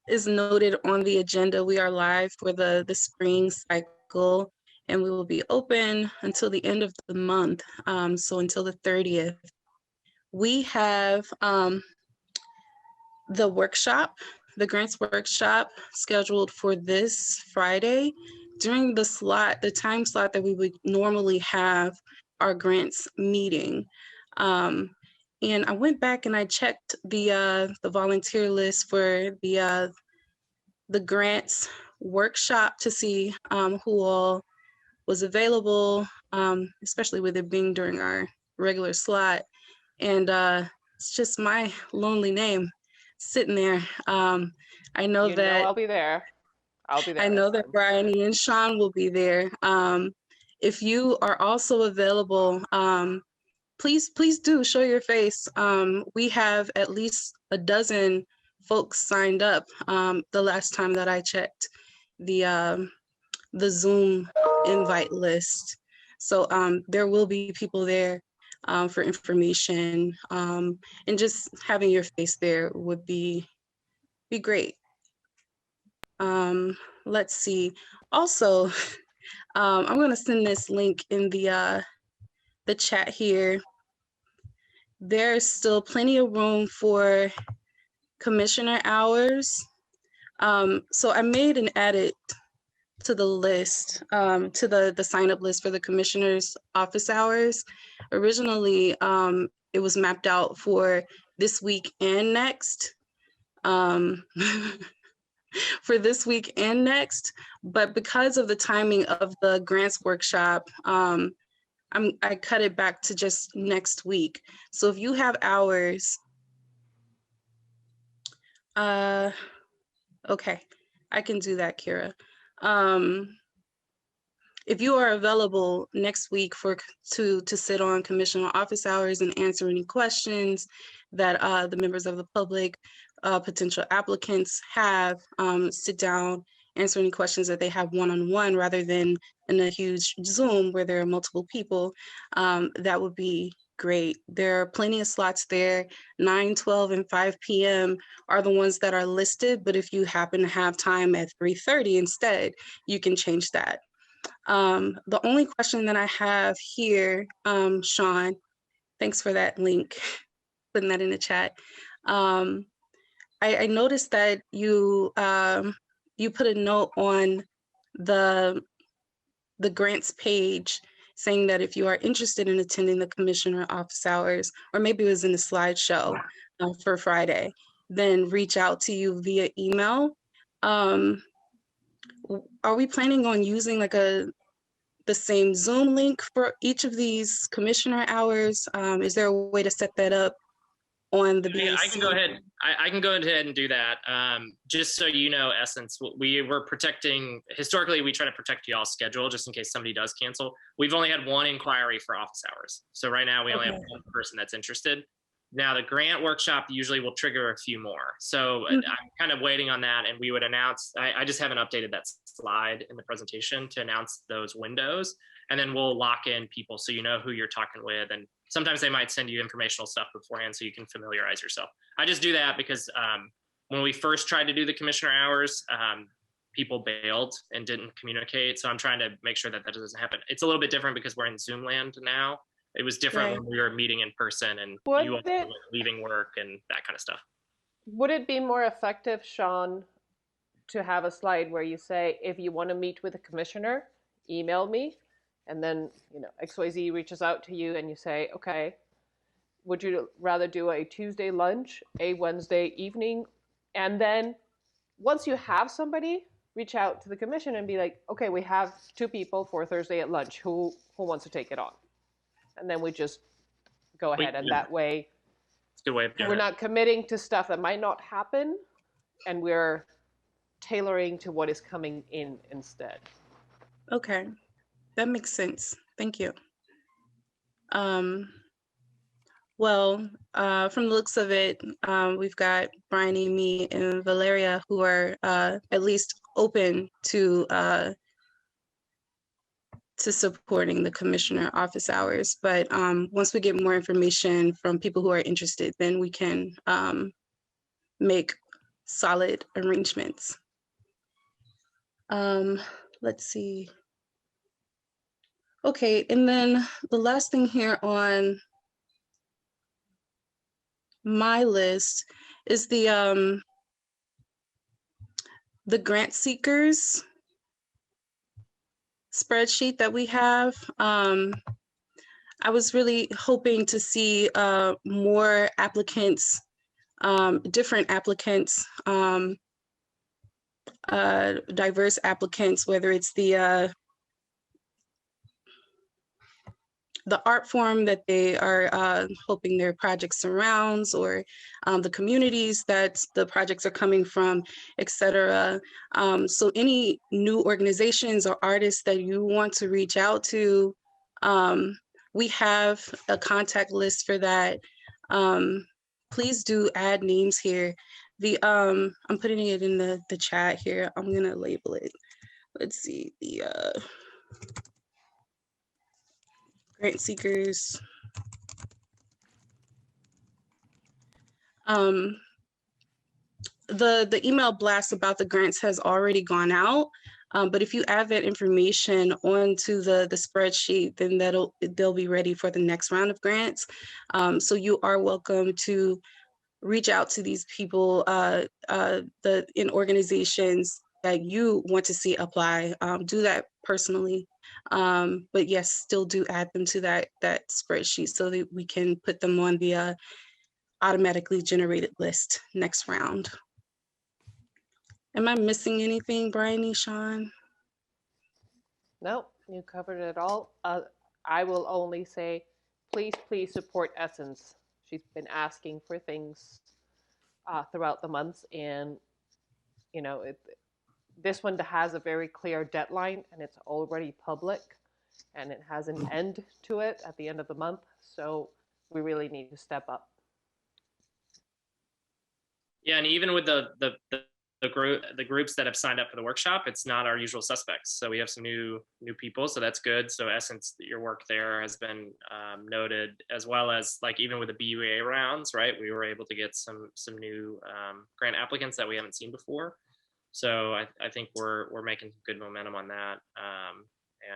is noted on the agenda, we are live for the spring cycle, and we will be open until the end of the month. So until the 30th. We have the workshop, the grants workshop, scheduled for this Friday during the time slot that we would normally have our grants meeting. And I went back and I checked the volunteer list for the grants workshop to see who all was available, especially with it being during our regular slot. And it's just my lonely name sitting there. I know that I'll be there. I know that Bryony and Sean will be there. If you are also available, please do show your face. We have at least a dozen folks signed up the last time that I checked the Zoom invite list. So there will be people there for information, and just having your face there would be great. Let's see. Also, I'm going to send this link in the chat here. There's still plenty of room for commissioner hours. So I made an edit to the list, to the sign up list for the commissioner's office hours. Originally, it was mapped out for this week and next. For this week and next, but because of the timing of the grants workshop, I cut it back to just next week. So if you have hours, okay, I can do that, Kira. If you are available next week to sit on commissioner office hours and answer any questions that the members of the public, potential applicants have, sit down, answer any questions that they have one-on-one rather than in a huge Zoom where there are multiple people, that would be great. There are plenty of slots there. 9, 12, and 5 p.m. are the ones that are listed, but if you happen to have time at 3:30 instead, you can change that. The only question that I have here, Sean, thanks for that link, putting that in the chat. I noticed that you put a note on the grants page saying that if you are interested in attending the commissioner office hours, or maybe it was in the slideshow for Friday, then reach out to you via email. Are we planning on using like the same Zoom link for each of these commissioner hours? Is there a way to set that up on the BAC? I can go ahead. I can go ahead and do that. Just so you know, Essence, we were protecting, historically, we try to protect y'all's schedule just in case somebody does cancel. We've only had one inquiry for office hours. So right now we only have one person that's interested. Now the grant workshop usually will trigger a few more. So I'm kind of waiting on that, and we would announce, I just haven't updated that slide in the presentation to announce those windows, and then we'll lock in people so you know who you're talking with, and sometimes they might send you informational stuff beforehand so you can familiarize yourself. I just do that because when we first tried to do the commissioner hours, people bailed and didn't communicate. So I'm trying to make sure that that doesn't happen. It's a little bit different because we're in Zoom land now. It was different Right. when we were meeting in person and Would you all were it- leaving work and that kind of stuff. Would it be more effective, Sean, to have a slide where you say, if you want to meet with a commissioner, email me, and then, you know, XYZ reaches out to you and you say, okay, would you rather do a Tuesday lunch, a Wednesday evening? And then once you have somebody, reach out to the commission and be like, okay, we have 2 people for Thursday at lunch. Who wants to take it on? And then we just go ahead, and that way It's a good way of doing we're it. not committing to stuff that might not happen, and we're tailoring to what is coming in instead. Okay, that makes sense. Thank you. Well, from the looks of it, we've got Bryony, me, and Valeria who are at least open to supporting the commissioner office hours. But once we get more information from people who are interested, then we can make solid arrangements. Let's see. Okay, and then the last thing here on my list is the grant seekers spreadsheet that we have. I was really hoping to see more applicants, different applicants, diverse applicants, whether it's the art form that they are hoping their project surrounds, or the communities that the projects are coming from, etc. So any new organizations or artists that you want to reach out to, we have a contact list for that. Please do add names here. I'm putting it in the chat here. I'm gonna label it. Let's see, the grant seekers. The email blast about the grants has already gone out, but if you add that information onto the spreadsheet, then they'll be ready for the next round of grants. So you are welcome to reach out to these people in organizations that you want to see apply. Do that personally. But yes, still do add them to that spreadsheet so that we can put them on the automatically generated list next round. Am I missing anything, Bryony, Sean? No, you covered it all. I will only say, please support Essence. She's been asking for things throughout the months, and you know, this one has a very clear deadline, and it's already public, and it has an end to it at the end of the month. So we really need to step up. Yeah, and even with the groups that have signed up for the workshop, it's not our usual suspects. So we have some new people, so that's good. So Essence, your work there has been noted, as well as like even with the BUA rounds, right? We were able to get some new grant applicants that we haven't seen before. So I think we're making good momentum on that.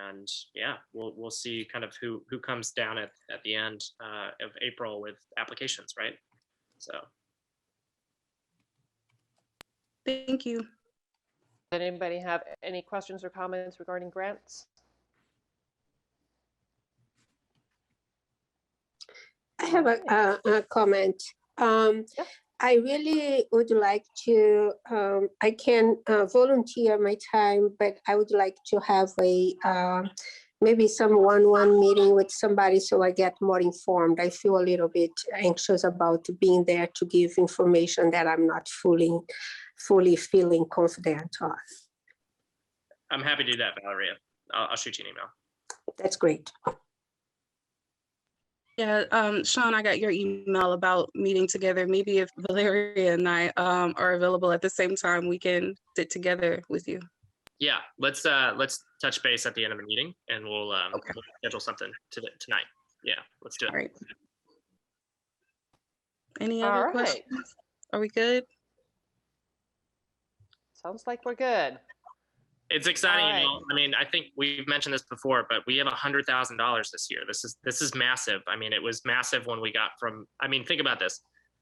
And yeah, we'll see kind of who comes down at the end of April with applications, right? So. Thank you. Did anybody have any questions or comments regarding grants? I have a comment. I really would like to, I can volunteer my time, but I would like to have a maybe some one-on-one meeting with somebody so I get more informed. I feel a little bit anxious about being there to give information that I'm not fully feeling confident on. I'm happy to do that, Valeria. I'll shoot you an email. That's great. Yeah, Sean, I got your email about meeting together. Maybe if Valeria and I are available at the same time, we can sit together with you. Yeah, let's touch base at the end of the meeting, and we'll schedule something tonight. Yeah, let's do it. All right. Any All other right. questions? Are we good? Sounds like we're good. It's exciting. All right. I mean, I think we've mentioned this before, but we have $100,000 this year. This is massive. I mean, it was massive when we got from. I mean, think about this.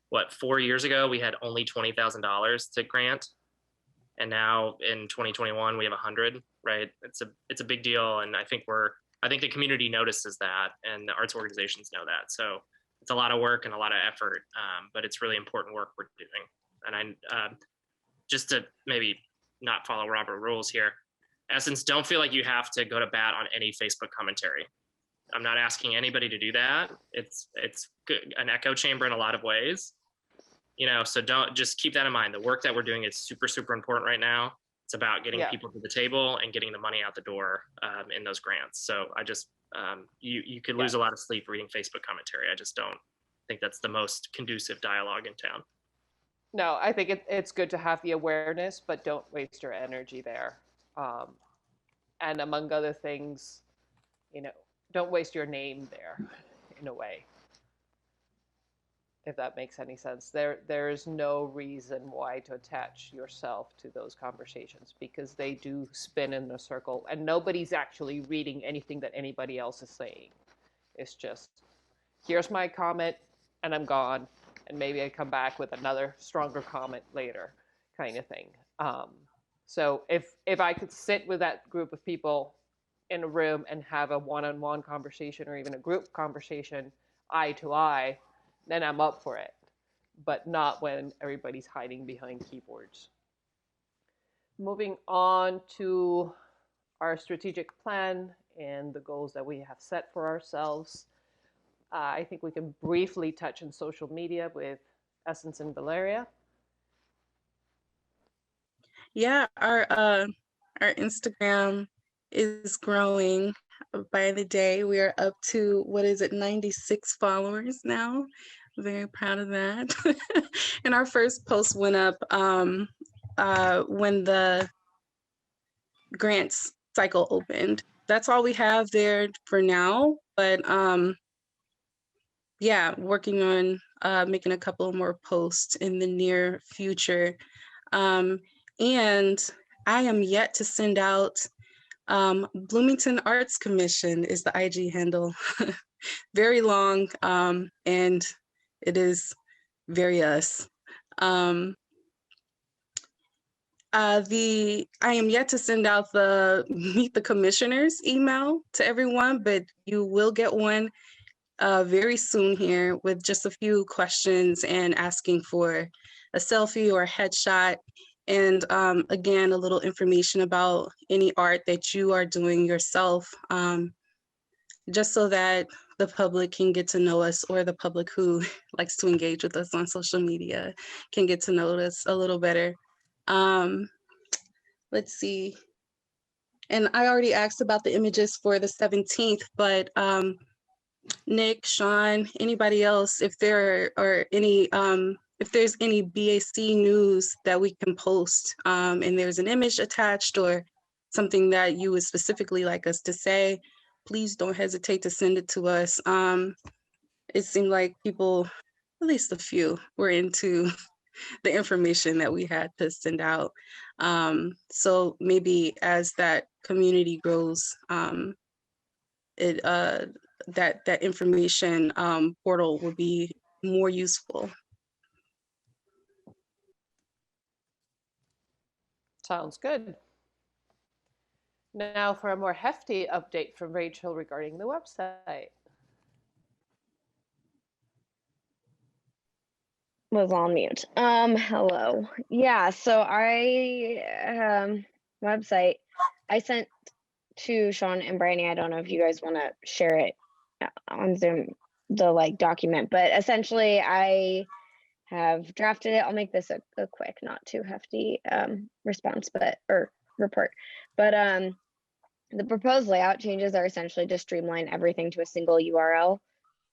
What, 4 years ago we had only $20,000 to grant, and now in 2021 we have 100. Right? It's a big deal, and I think the community notices that, and the arts organizations know that. So it's a lot of work and a lot of effort, but it's really important work we're doing. And just to maybe not follow Robert rules here, Essence, don't feel like you have to go to bat on any Facebook commentary. I'm not asking anybody to do that. It's good, an echo chamber in a lot of ways, so don't, just keep that in mind. The work that we're doing is super, super important right now. It's about getting people to the table and getting the money out the door in those grants. So I just, you could lose a lot of sleep reading Facebook commentary. I just don't think that's the most conducive dialogue in town. No, I think it's good to have the awareness, but don't waste your energy there. And among other things, don't waste your name there in a way, if that makes any sense. There is no reason why to attach yourself to those conversations, because they do spin in a circle and nobody's actually reading anything that anybody else is saying. It's just, here's my comment and I'm gone. And maybe I come back with another stronger comment later, kind of thing. So if I could sit with that group of people in a room and have a one-on-one conversation or even a group conversation, eye to eye, then I'm up for it. But not when everybody's hiding behind keyboards. Moving on to our strategic plan and the goals that we have set for ourselves. I think we can briefly touch on social media with Essence and Valeria. Yeah, our Instagram is growing by the day. We are up to, 96 followers now. Very proud of that. And our first post went up when the grants cycle opened. That's all we have there for now, but yeah, working on making a couple more posts in the near future. And I am yet to send out Bloomington Arts Commission is the IG handle. Very long, and it is very us. I am yet to send out the Meet the Commissioners email to everyone, but you will get one very soon here with just a few questions and asking for a selfie or a headshot. And again, a little information about any art that you are doing yourself, just so that the public can get to know us, or the public who likes to engage with us on social media can get to know us a little better. Let's see. And I already asked about the images for the 17th, but Nick, Sean, anybody else, if there are any, if there's any BAC news that we can post, and there's an image attached or something that you would specifically like us to say, please don't hesitate to send it to us. It seemed like people, at least a few, were into the information that we had to send out. So maybe as that community grows, that information portal will be more useful. Sounds good. Now for a more hefty update from Rachel regarding the website. Was on mute. Hello. Yeah, so I website I sent to Sean and Brandy. I don't know if you guys want to share it on Zoom, the document, but essentially I have drafted it. I'll make this a quick, not too hefty response, or report. But the proposed layout changes are essentially to streamline everything to a single URL.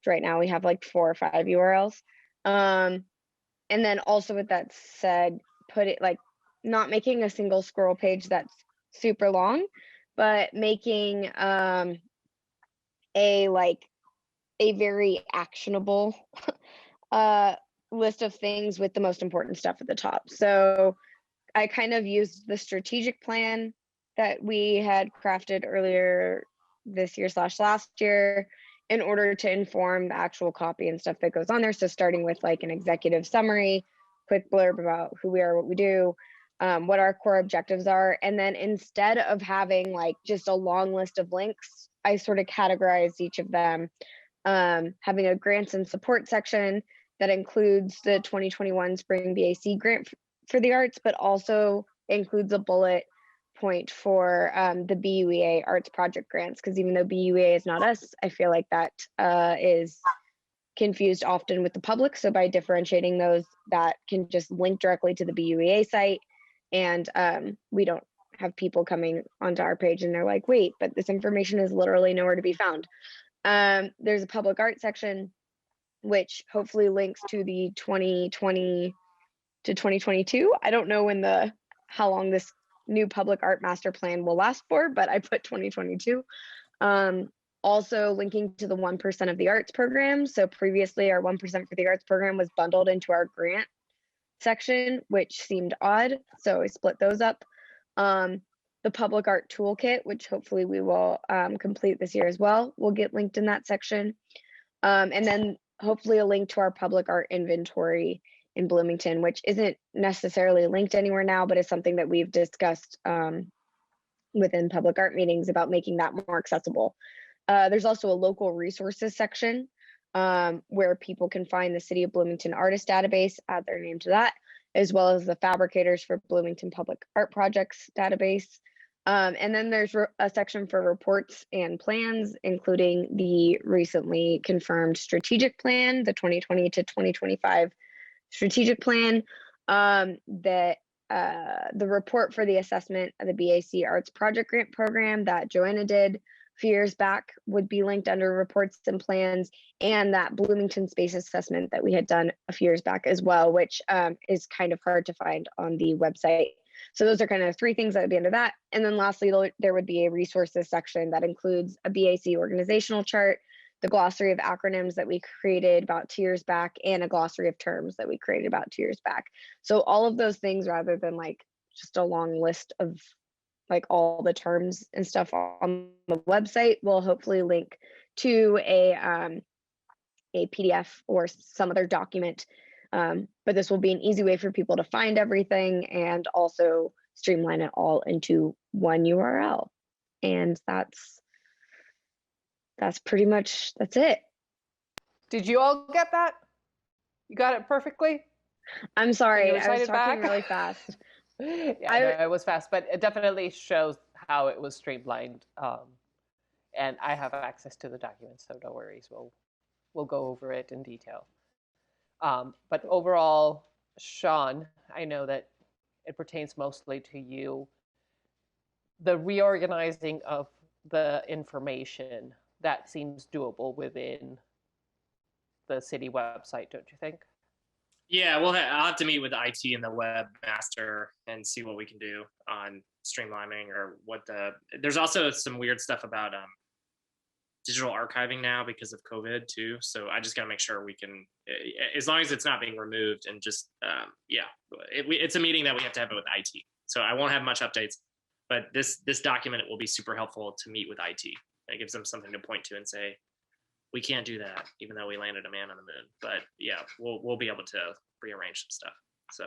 Right now we have like 4 or 5 URLs. And then also with that said, put it not making a single scroll page that's super long, but making a a very actionable list of things with the most important stuff at the top. So I kind of used the strategic plan that we had crafted earlier this year / last year in order to inform the actual copy and stuff that goes on there. So starting with like an executive summary, quick blurb about who we are, what we do, what our core objectives are. And then instead of having like just a long list of links, I sort of categorized each of them, having a grants and support section that includes the 2021 Spring BAC grant for the arts, but also includes a bullet point for the BUEA arts project grants, because even though BUEA is not us, I feel like that is confused often with the public. So by differentiating those, that can just link directly to the BUEA site, and we don't have people coming onto our page and they're like, wait, but this information is literally nowhere to be found. There's a public art section, which hopefully links to the 2020 to 2022. I don't know how long this new public art master plan will last for, but I put 2022. Also linking to the 1% of the arts program. So previously our 1% for the arts program was bundled into our grant section, which seemed odd. So I split those up. The public art toolkit, which hopefully we will complete this year as well, will get linked in that section. And then hopefully a link to our public art inventory in Bloomington, which isn't necessarily linked anywhere now, but is something that we've discussed within public art meetings about making that more accessible. There's also a local resources section where people can find the City of Bloomington Artist Database, add their name to that, as well as the Fabricators for Bloomington Public Art Projects database. And then there's a section for reports and plans, including the recently confirmed strategic plan, the 2020 to 2025 strategic plan, that the report for the assessment of the BAC Arts Project Grant Program that Joanna did a few years back would be linked under reports and plans, and that Bloomington space assessment that we had done a few years back as well, which is kind of hard to find on the website. So those are kind of 3 things that would be under that. And then lastly, there would be a resources section that includes a BAC organizational chart, the glossary of acronyms that we created about 2 years back, and a glossary of terms that we created about 2 years back. So all of those things, rather than like just a long list of like all the terms and stuff on the website, will hopefully link to a PDF or some other document. But this will be an easy way for people to find everything and also streamline it all into one URL. And that's pretty much, that's it. Did you all get that? You got it perfectly? I'm sorry, I was talking back? really fast. Yeah, no, it was fast, but it definitely shows how it was streamlined. And I have access to the documents, so no worries. We'll go over it in detail. But overall, Sean, I know that it pertains mostly to you. The reorganizing of the information, that seems doable within the city website, don't you think? Yeah, I'll have to meet with IT and the webmaster and see what we can do on streamlining or there's also some weird stuff about digital archiving now because of COVID too. So I just got to make sure we can, as long as it's not being removed, and just, it's a meeting that we have to have with IT. So I won't have much updates, but this document will be super helpful to meet with IT. It gives them something to point to and say, we can't do that, even though we landed a man on the moon. But yeah, we'll be able to rearrange some stuff. So.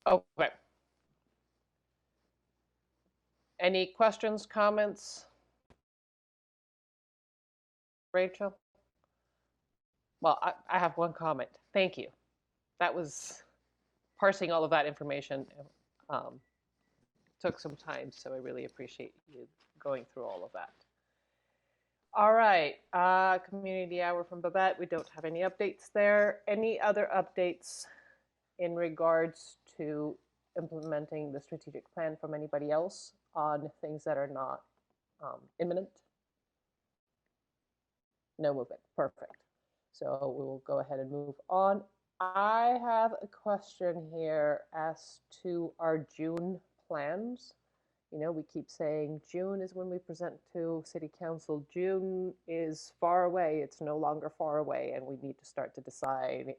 Okay. Any questions, comments? Rachel? Well, I have one comment. Thank you. That was parsing all of that information. Took some time, so I really appreciate you going through all of that. All right, community hour from Babette. We don't have any updates there. Any other updates in regards to implementing the strategic plan from anybody else on things that are not imminent? No movement. Perfect. So we will go ahead and move on. I have a question here as to our June plans. You know, we keep saying June is when we present to City Council. June is far away. It's no longer far away, and we need to start to decide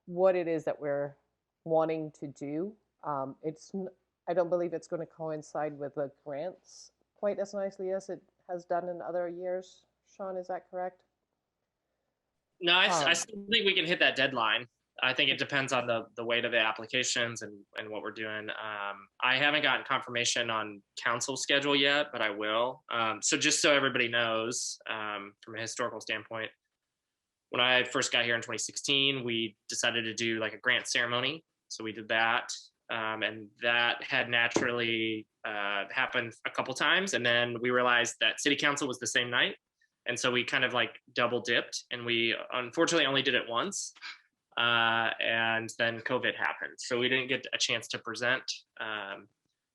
what it is that we're wanting to do. I don't believe it's going to coincide with the grants quite as nicely as it has done in other years. Sean, is that correct? No, I still think we can hit that deadline. I think it depends on the weight of the applications and what we're doing. I haven't gotten confirmation on council schedule yet, but I will. So just so everybody knows, from a historical standpoint, when I first got here in 2016, we decided to do like a grant ceremony. So we did that. And that had naturally happened a couple times. And then we realized that city council was the same night. And so we kind of like double dipped, and we unfortunately only did it once. And then COVID happened. So we didn't get a chance to present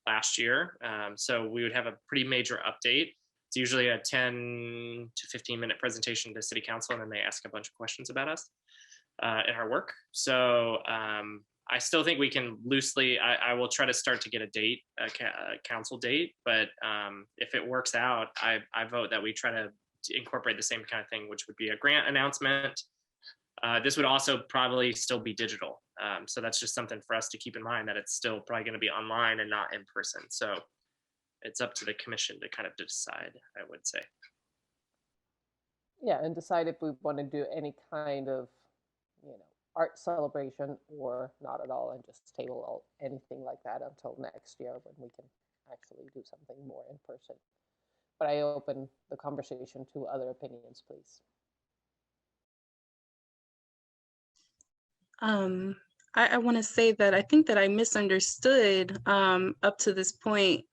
last year. So we would have a pretty major update. It's usually a 10 to 15 minute presentation to city council, and then they ask a bunch of questions about us and our work. So I still think we can loosely, I will try to start to get a date, a council date, but if it works out, I vote that we try to incorporate the same kind of thing, which would be a grant announcement. This would also probably still be digital. So that's just something for us to keep in mind, that it's still probably going to be online and not in person. So it's up to the commission to kind of decide, I would say. Yeah, and decide if we want to do any kind of, art celebration or not at all, and just table anything like that until next year when we can actually do something more in person. But I open the conversation to other opinions, please. I want to say that I think that I misunderstood up to this point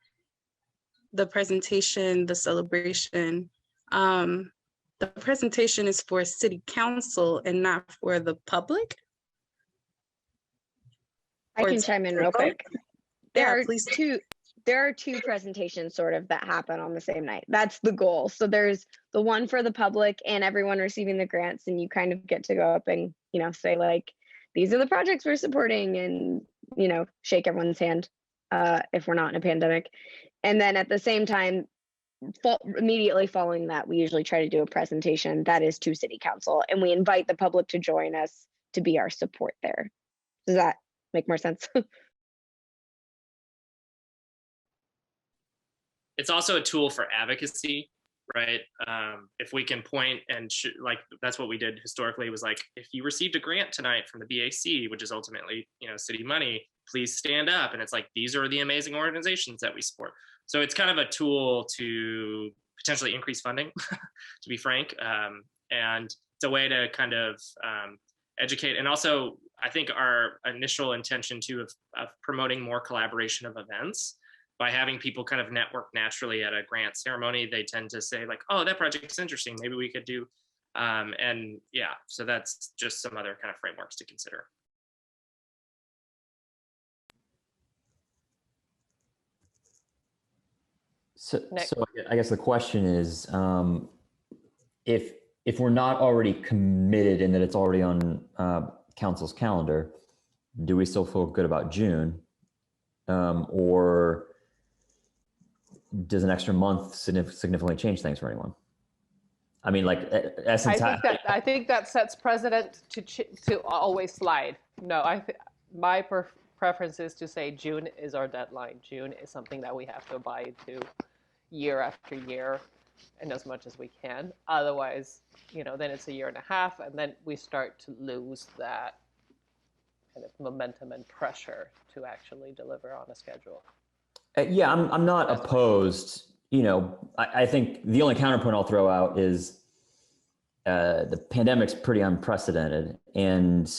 the presentation, the celebration. The presentation is for city council and not for the public. I can chime in real quick. Yeah, please. There are two presentations sort of that happen on the same night. That's the goal. So there's the one for the public and everyone receiving the grants, and you kind of get to go up and, say like, these are the projects we're supporting, and, shake everyone's hand if we're not in a pandemic. And then at the same time, immediately following that, we usually try to do a presentation that is to city council, and we invite the public to join us to be our support there. Does that make more sense? It's also a tool for advocacy, right? If we can point and like, that's what we did historically, was like, if you received a grant tonight from the BAC, which is ultimately, city money, please stand up. And it's like, these are the amazing organizations that we support. So it's kind of a tool to potentially increase funding, to be frank. And it's a way to kind of educate. And also, I think our initial intention too of promoting more collaboration of events, by having people kind of network naturally at a grant ceremony, they tend to say like, oh, that project's interesting, maybe we could do, and yeah, so that's just some other kind of frameworks to consider. So I guess the question is, if we're not already committed and that it's already on council's calendar, do we still feel good about June, or does an extra month significantly change things for anyone? I mean, like, essence. I think that sets precedent to always slide. No, my preference is to say June is our deadline. June is something that we have to abide to year after year, and as much as we can. Otherwise, then it's a year and a half, and then we start to lose that kind of momentum and pressure to actually deliver on a schedule. Yeah, I'm not opposed. I think the only counterpoint I'll throw out is the pandemic's pretty unprecedented, and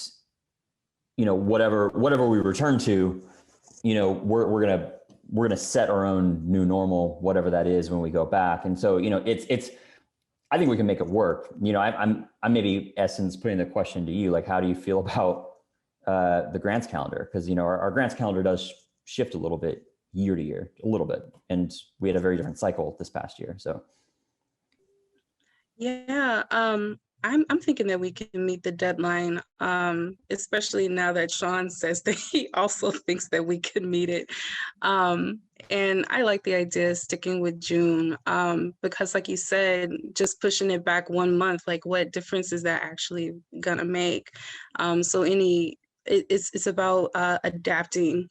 whatever we return to, we're gonna set our own new normal, whatever that is, when we go back. And so it's I think we can make it work. I'm maybe Essence putting the question to you, like, how do you feel about the grants calendar? Because our grants calendar does shift a little bit year to year, a little bit, and we had a very different cycle this past year. So yeah, I'm thinking that we can meet the deadline, especially now that Sean says that he also thinks that we can meet it. And I like the idea of sticking with June, because like you said, just pushing it back 1 month, like what difference is that actually gonna make? So it's about adapting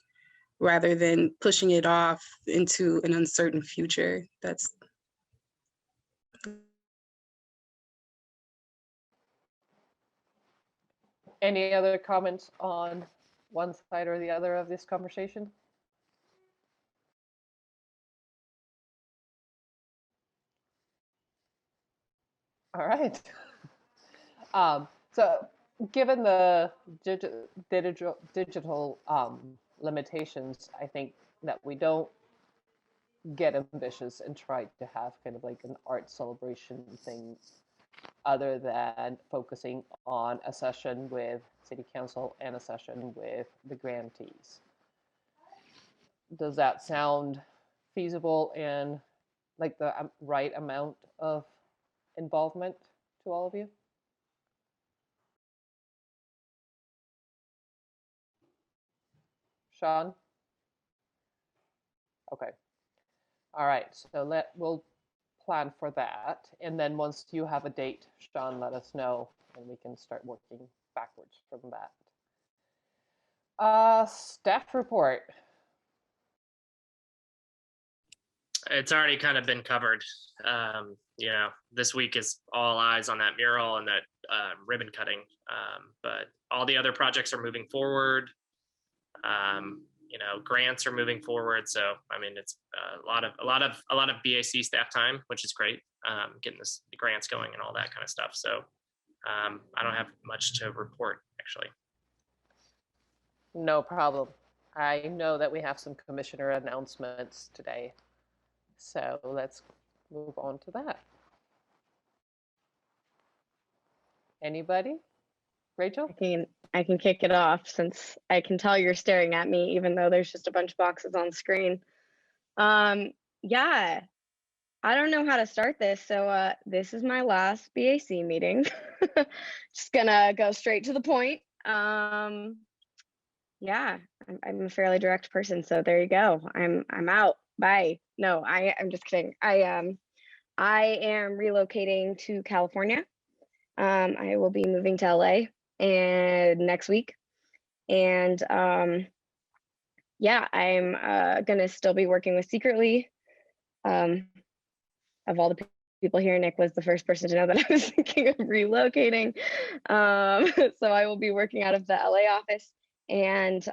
rather than pushing it off into an uncertain future. That's Any other comments on one side or the other of this conversation? All right. So given the digital limitations, I think that we don't get ambitious and try to have kind of like an art celebration thing other than focusing on a session with city council and a session with the grantees. Does that sound feasible and like the right amount of involvement to all of you? Sean? Okay. All right. So we'll plan for that. And then once you have a date, Sean, let us know and we can start working backwards from that. Staff report. It's already kind of been covered. This week is all eyes on that mural and that ribbon cutting. But all the other projects are moving forward. Grants are moving forward. So I mean, it's a lot of BAC staff time, which is great. Getting the grants going and all that kind of stuff. So I don't have much to report actually. No problem. I know that we have some commissioner announcements today. So let's move on to that. Anybody? Rachel? I can kick it off since I can tell you're staring at me, even though there's just a bunch of boxes on screen. Yeah, I don't know how to start this. So this is my last BAC meeting. Just gonna go straight to the point. Yeah, I'm a fairly direct person, so there you go. I'm out. Bye. No, I'm just kidding. I am relocating to California. I will be moving to LA and next week. And yeah, I'm gonna still be working with Secretly. Of all the people here, Nick was the first person to know that I was thinking of relocating. So I will be working out of the LA office and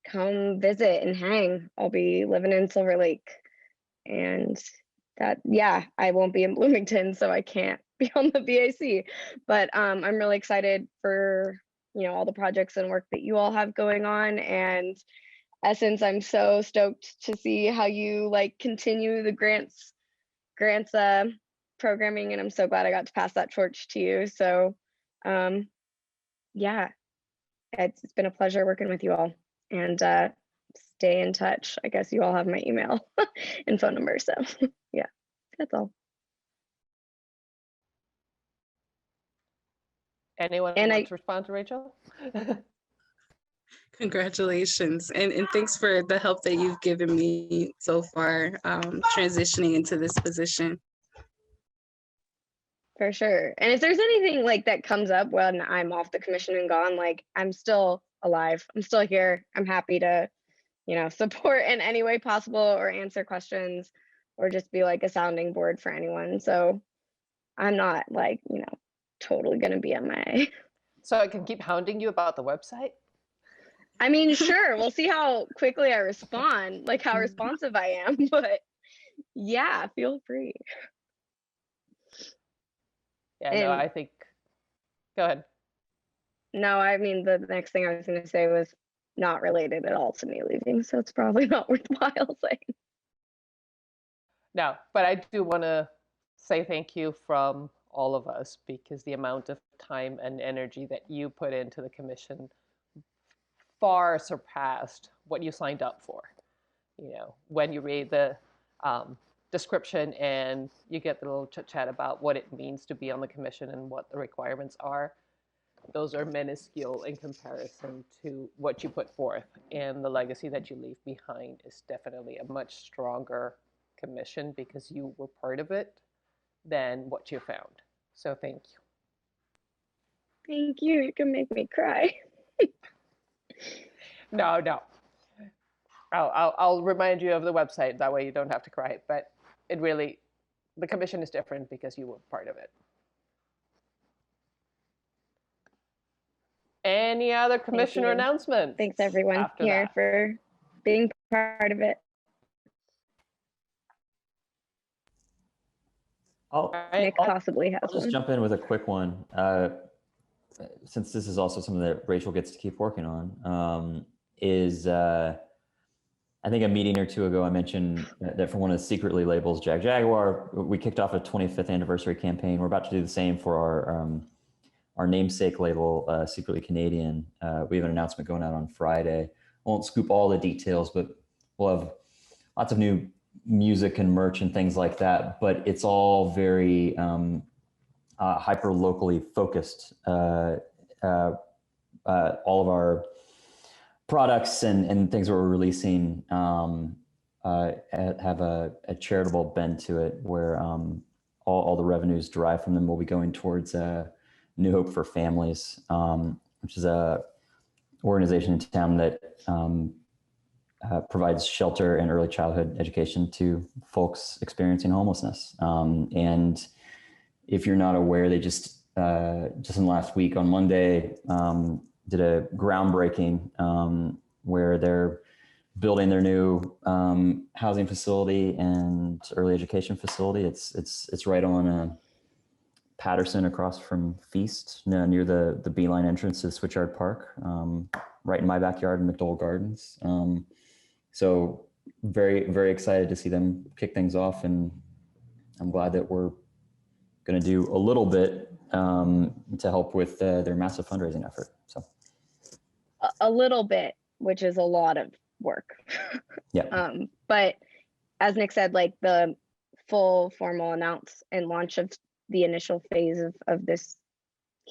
come visit and hang. I'll be living in Silver Lake. And that, yeah, I won't be in Bloomington, so I can't be on the BAC. But I'm really excited for all the projects and work that you all have going on. And Essence, I'm so stoked to see how you continue the grants programming, and I'm so glad I got to pass that torch to you. So yeah, it's been a pleasure working with you all, and stay in touch. I guess you all have my email and phone number, so yeah, that's all. Anyone want to respond to Rachel? Congratulations, and thanks for the help that you've given me so far, transitioning into this position. For sure. And if there's anything that comes up when I'm off the commission and gone, I'm still alive. I'm still here. I'm happy to, support in any way possible or answer questions or just be a sounding board for anyone. So I'm not totally going to be MIA. So I can keep hounding you about the website? I mean, sure. We'll see how quickly I respond, how responsive I am. But yeah, feel free. Yeah, no, I think, go ahead. No, I mean, the next thing I was going to say was not related at all to me leaving, so it's probably not worthwhile saying. No, but I do want to say thank you from all of us, because the amount of time and energy that you put into the commission far surpassed what you signed up for. When you read the description, and you get the little chit chat about what it means to be on the commission and what the requirements are. Those are minuscule in comparison to what you put forth, and the legacy that you leave behind is definitely a much stronger commission because you were part of it than what you found. So thank you. Thank you. You can make me cry. No. I'll remind you of the website. That way you don't have to cry. But it really, the commission is different because you were part of it. Any other commissioner announcements? Thanks everyone here for being part of it. Nick possibly has I'll just one. jump in with a quick one. Since this is also something that Rachel gets to keep working on, I think a meeting or two ago, I mentioned that for one of the secretly labels, Jaguar, we kicked off a 25th anniversary campaign. We're about to do the same for our namesake label, Secretly Canadian. We have an announcement going out on Friday. I won't scoop all the details, but we'll have lots of new music and merch and things like that. But it's all very hyper locally focused. All of our products and things that we're releasing have a charitable bend to it, where all the revenues derived from them will be going towards New Hope for Families, which is a organization in town that provides shelter and early childhood education to folks experiencing homelessness. And if you're not aware, they just in the last week on Monday, did a groundbreaking where they're building their new housing facility and early education facility. It's right on Patterson across from Feast, near the Beeline entrance to Switchyard Park, right in my backyard in McDowell Gardens. So very, very excited to see them kick things off, and I'm glad that we're going to do a little bit to help with their massive fundraising effort. So a little bit, which is a lot of work. Yeah. But as Nick said, like the full formal announce and launch of the initial phase of this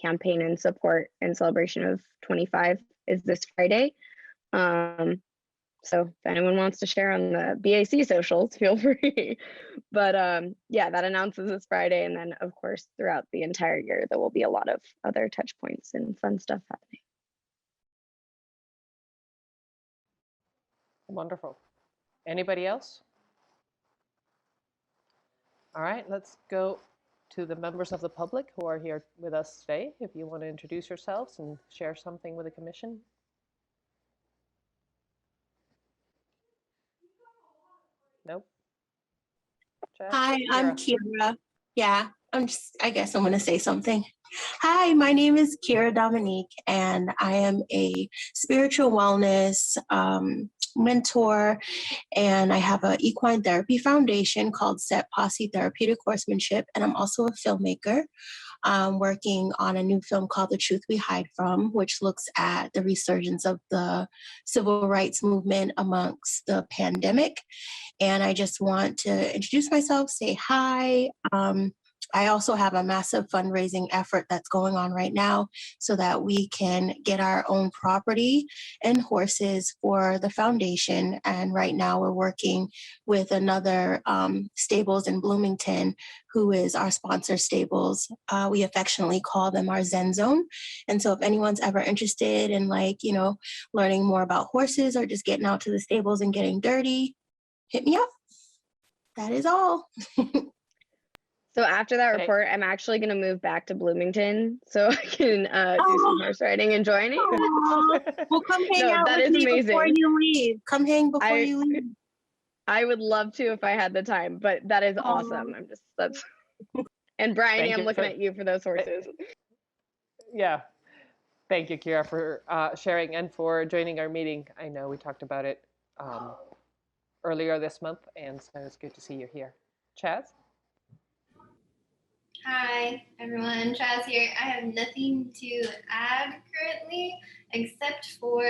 campaign and support and celebration of 25 is this Friday. So if anyone wants to share on the BAC socials, feel free. But yeah, that announces this Friday. And then of course, throughout the entire year, there will be a lot of other touch points and fun stuff happening. Wonderful. Anybody else? All right, let's go to the members of the public who are here with us today. If you want to introduce yourselves and share something with the commission. Nope. Chad? Hi, I'm Kira. Yeah, I guess I'm going to say something. Hi, my name is Kira Dominique, and I am a spiritual wellness mentor, and I have an equine therapy foundation called Set Posse Therapeutic Horsemanship, and I'm also a filmmaker. Working on a new film called The Truth We Hide From, which looks at the resurgence of the civil rights movement amongst the pandemic. And I just want to introduce myself, say hi. I also have a massive fundraising effort that's going on right now so that we can get our own property and horses for the foundation. And right now we're working with another stables in Bloomington, who is our sponsor stables. We affectionately call them our Zen Zone. And so if anyone's ever interested in learning more about horses or just getting out to the stables and getting dirty, hit me up. That is all. So after that report, I'm actually going to move back to Bloomington so I can do some horse riding and joining. Well, come hang out with me before you leave. Come hang before you leave. I would love to if I had the time, but that is awesome. And Bryony, I'm looking at you for those horses. Yeah. Thank you, Kira, for sharing and for joining our meeting. I know we talked about it earlier this month, and so it's good to see you here. Chaz? Hi, everyone. Chaz here. I have nothing to add currently, except for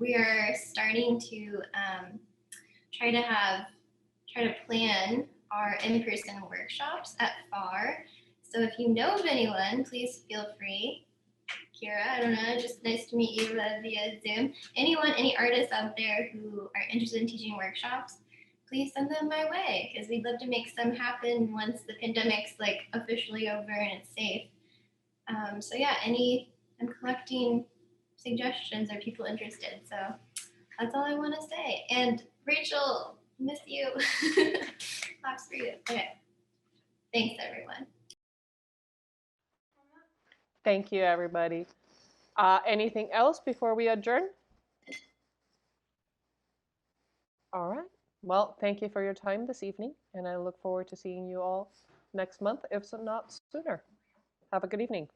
we are starting to try to plan our in-person workshops at FAR. So if you know of anyone, please feel free. Kira, I don't know, just nice to meet you via Zoom. Anyone, any artists out there who are interested in teaching workshops, please send them my way because we'd love to make some happen once the pandemic's like officially over and it's safe. So yeah, I'm collecting suggestions or people interested. So that's all I want to say. And Rachel, miss you. Claps for you. Okay. Thanks, everyone. Thank you, everybody. Anything else before we adjourn? All right. Well, thank you for your time this evening, and I look forward to seeing you all next month, if not sooner. Have a good evening.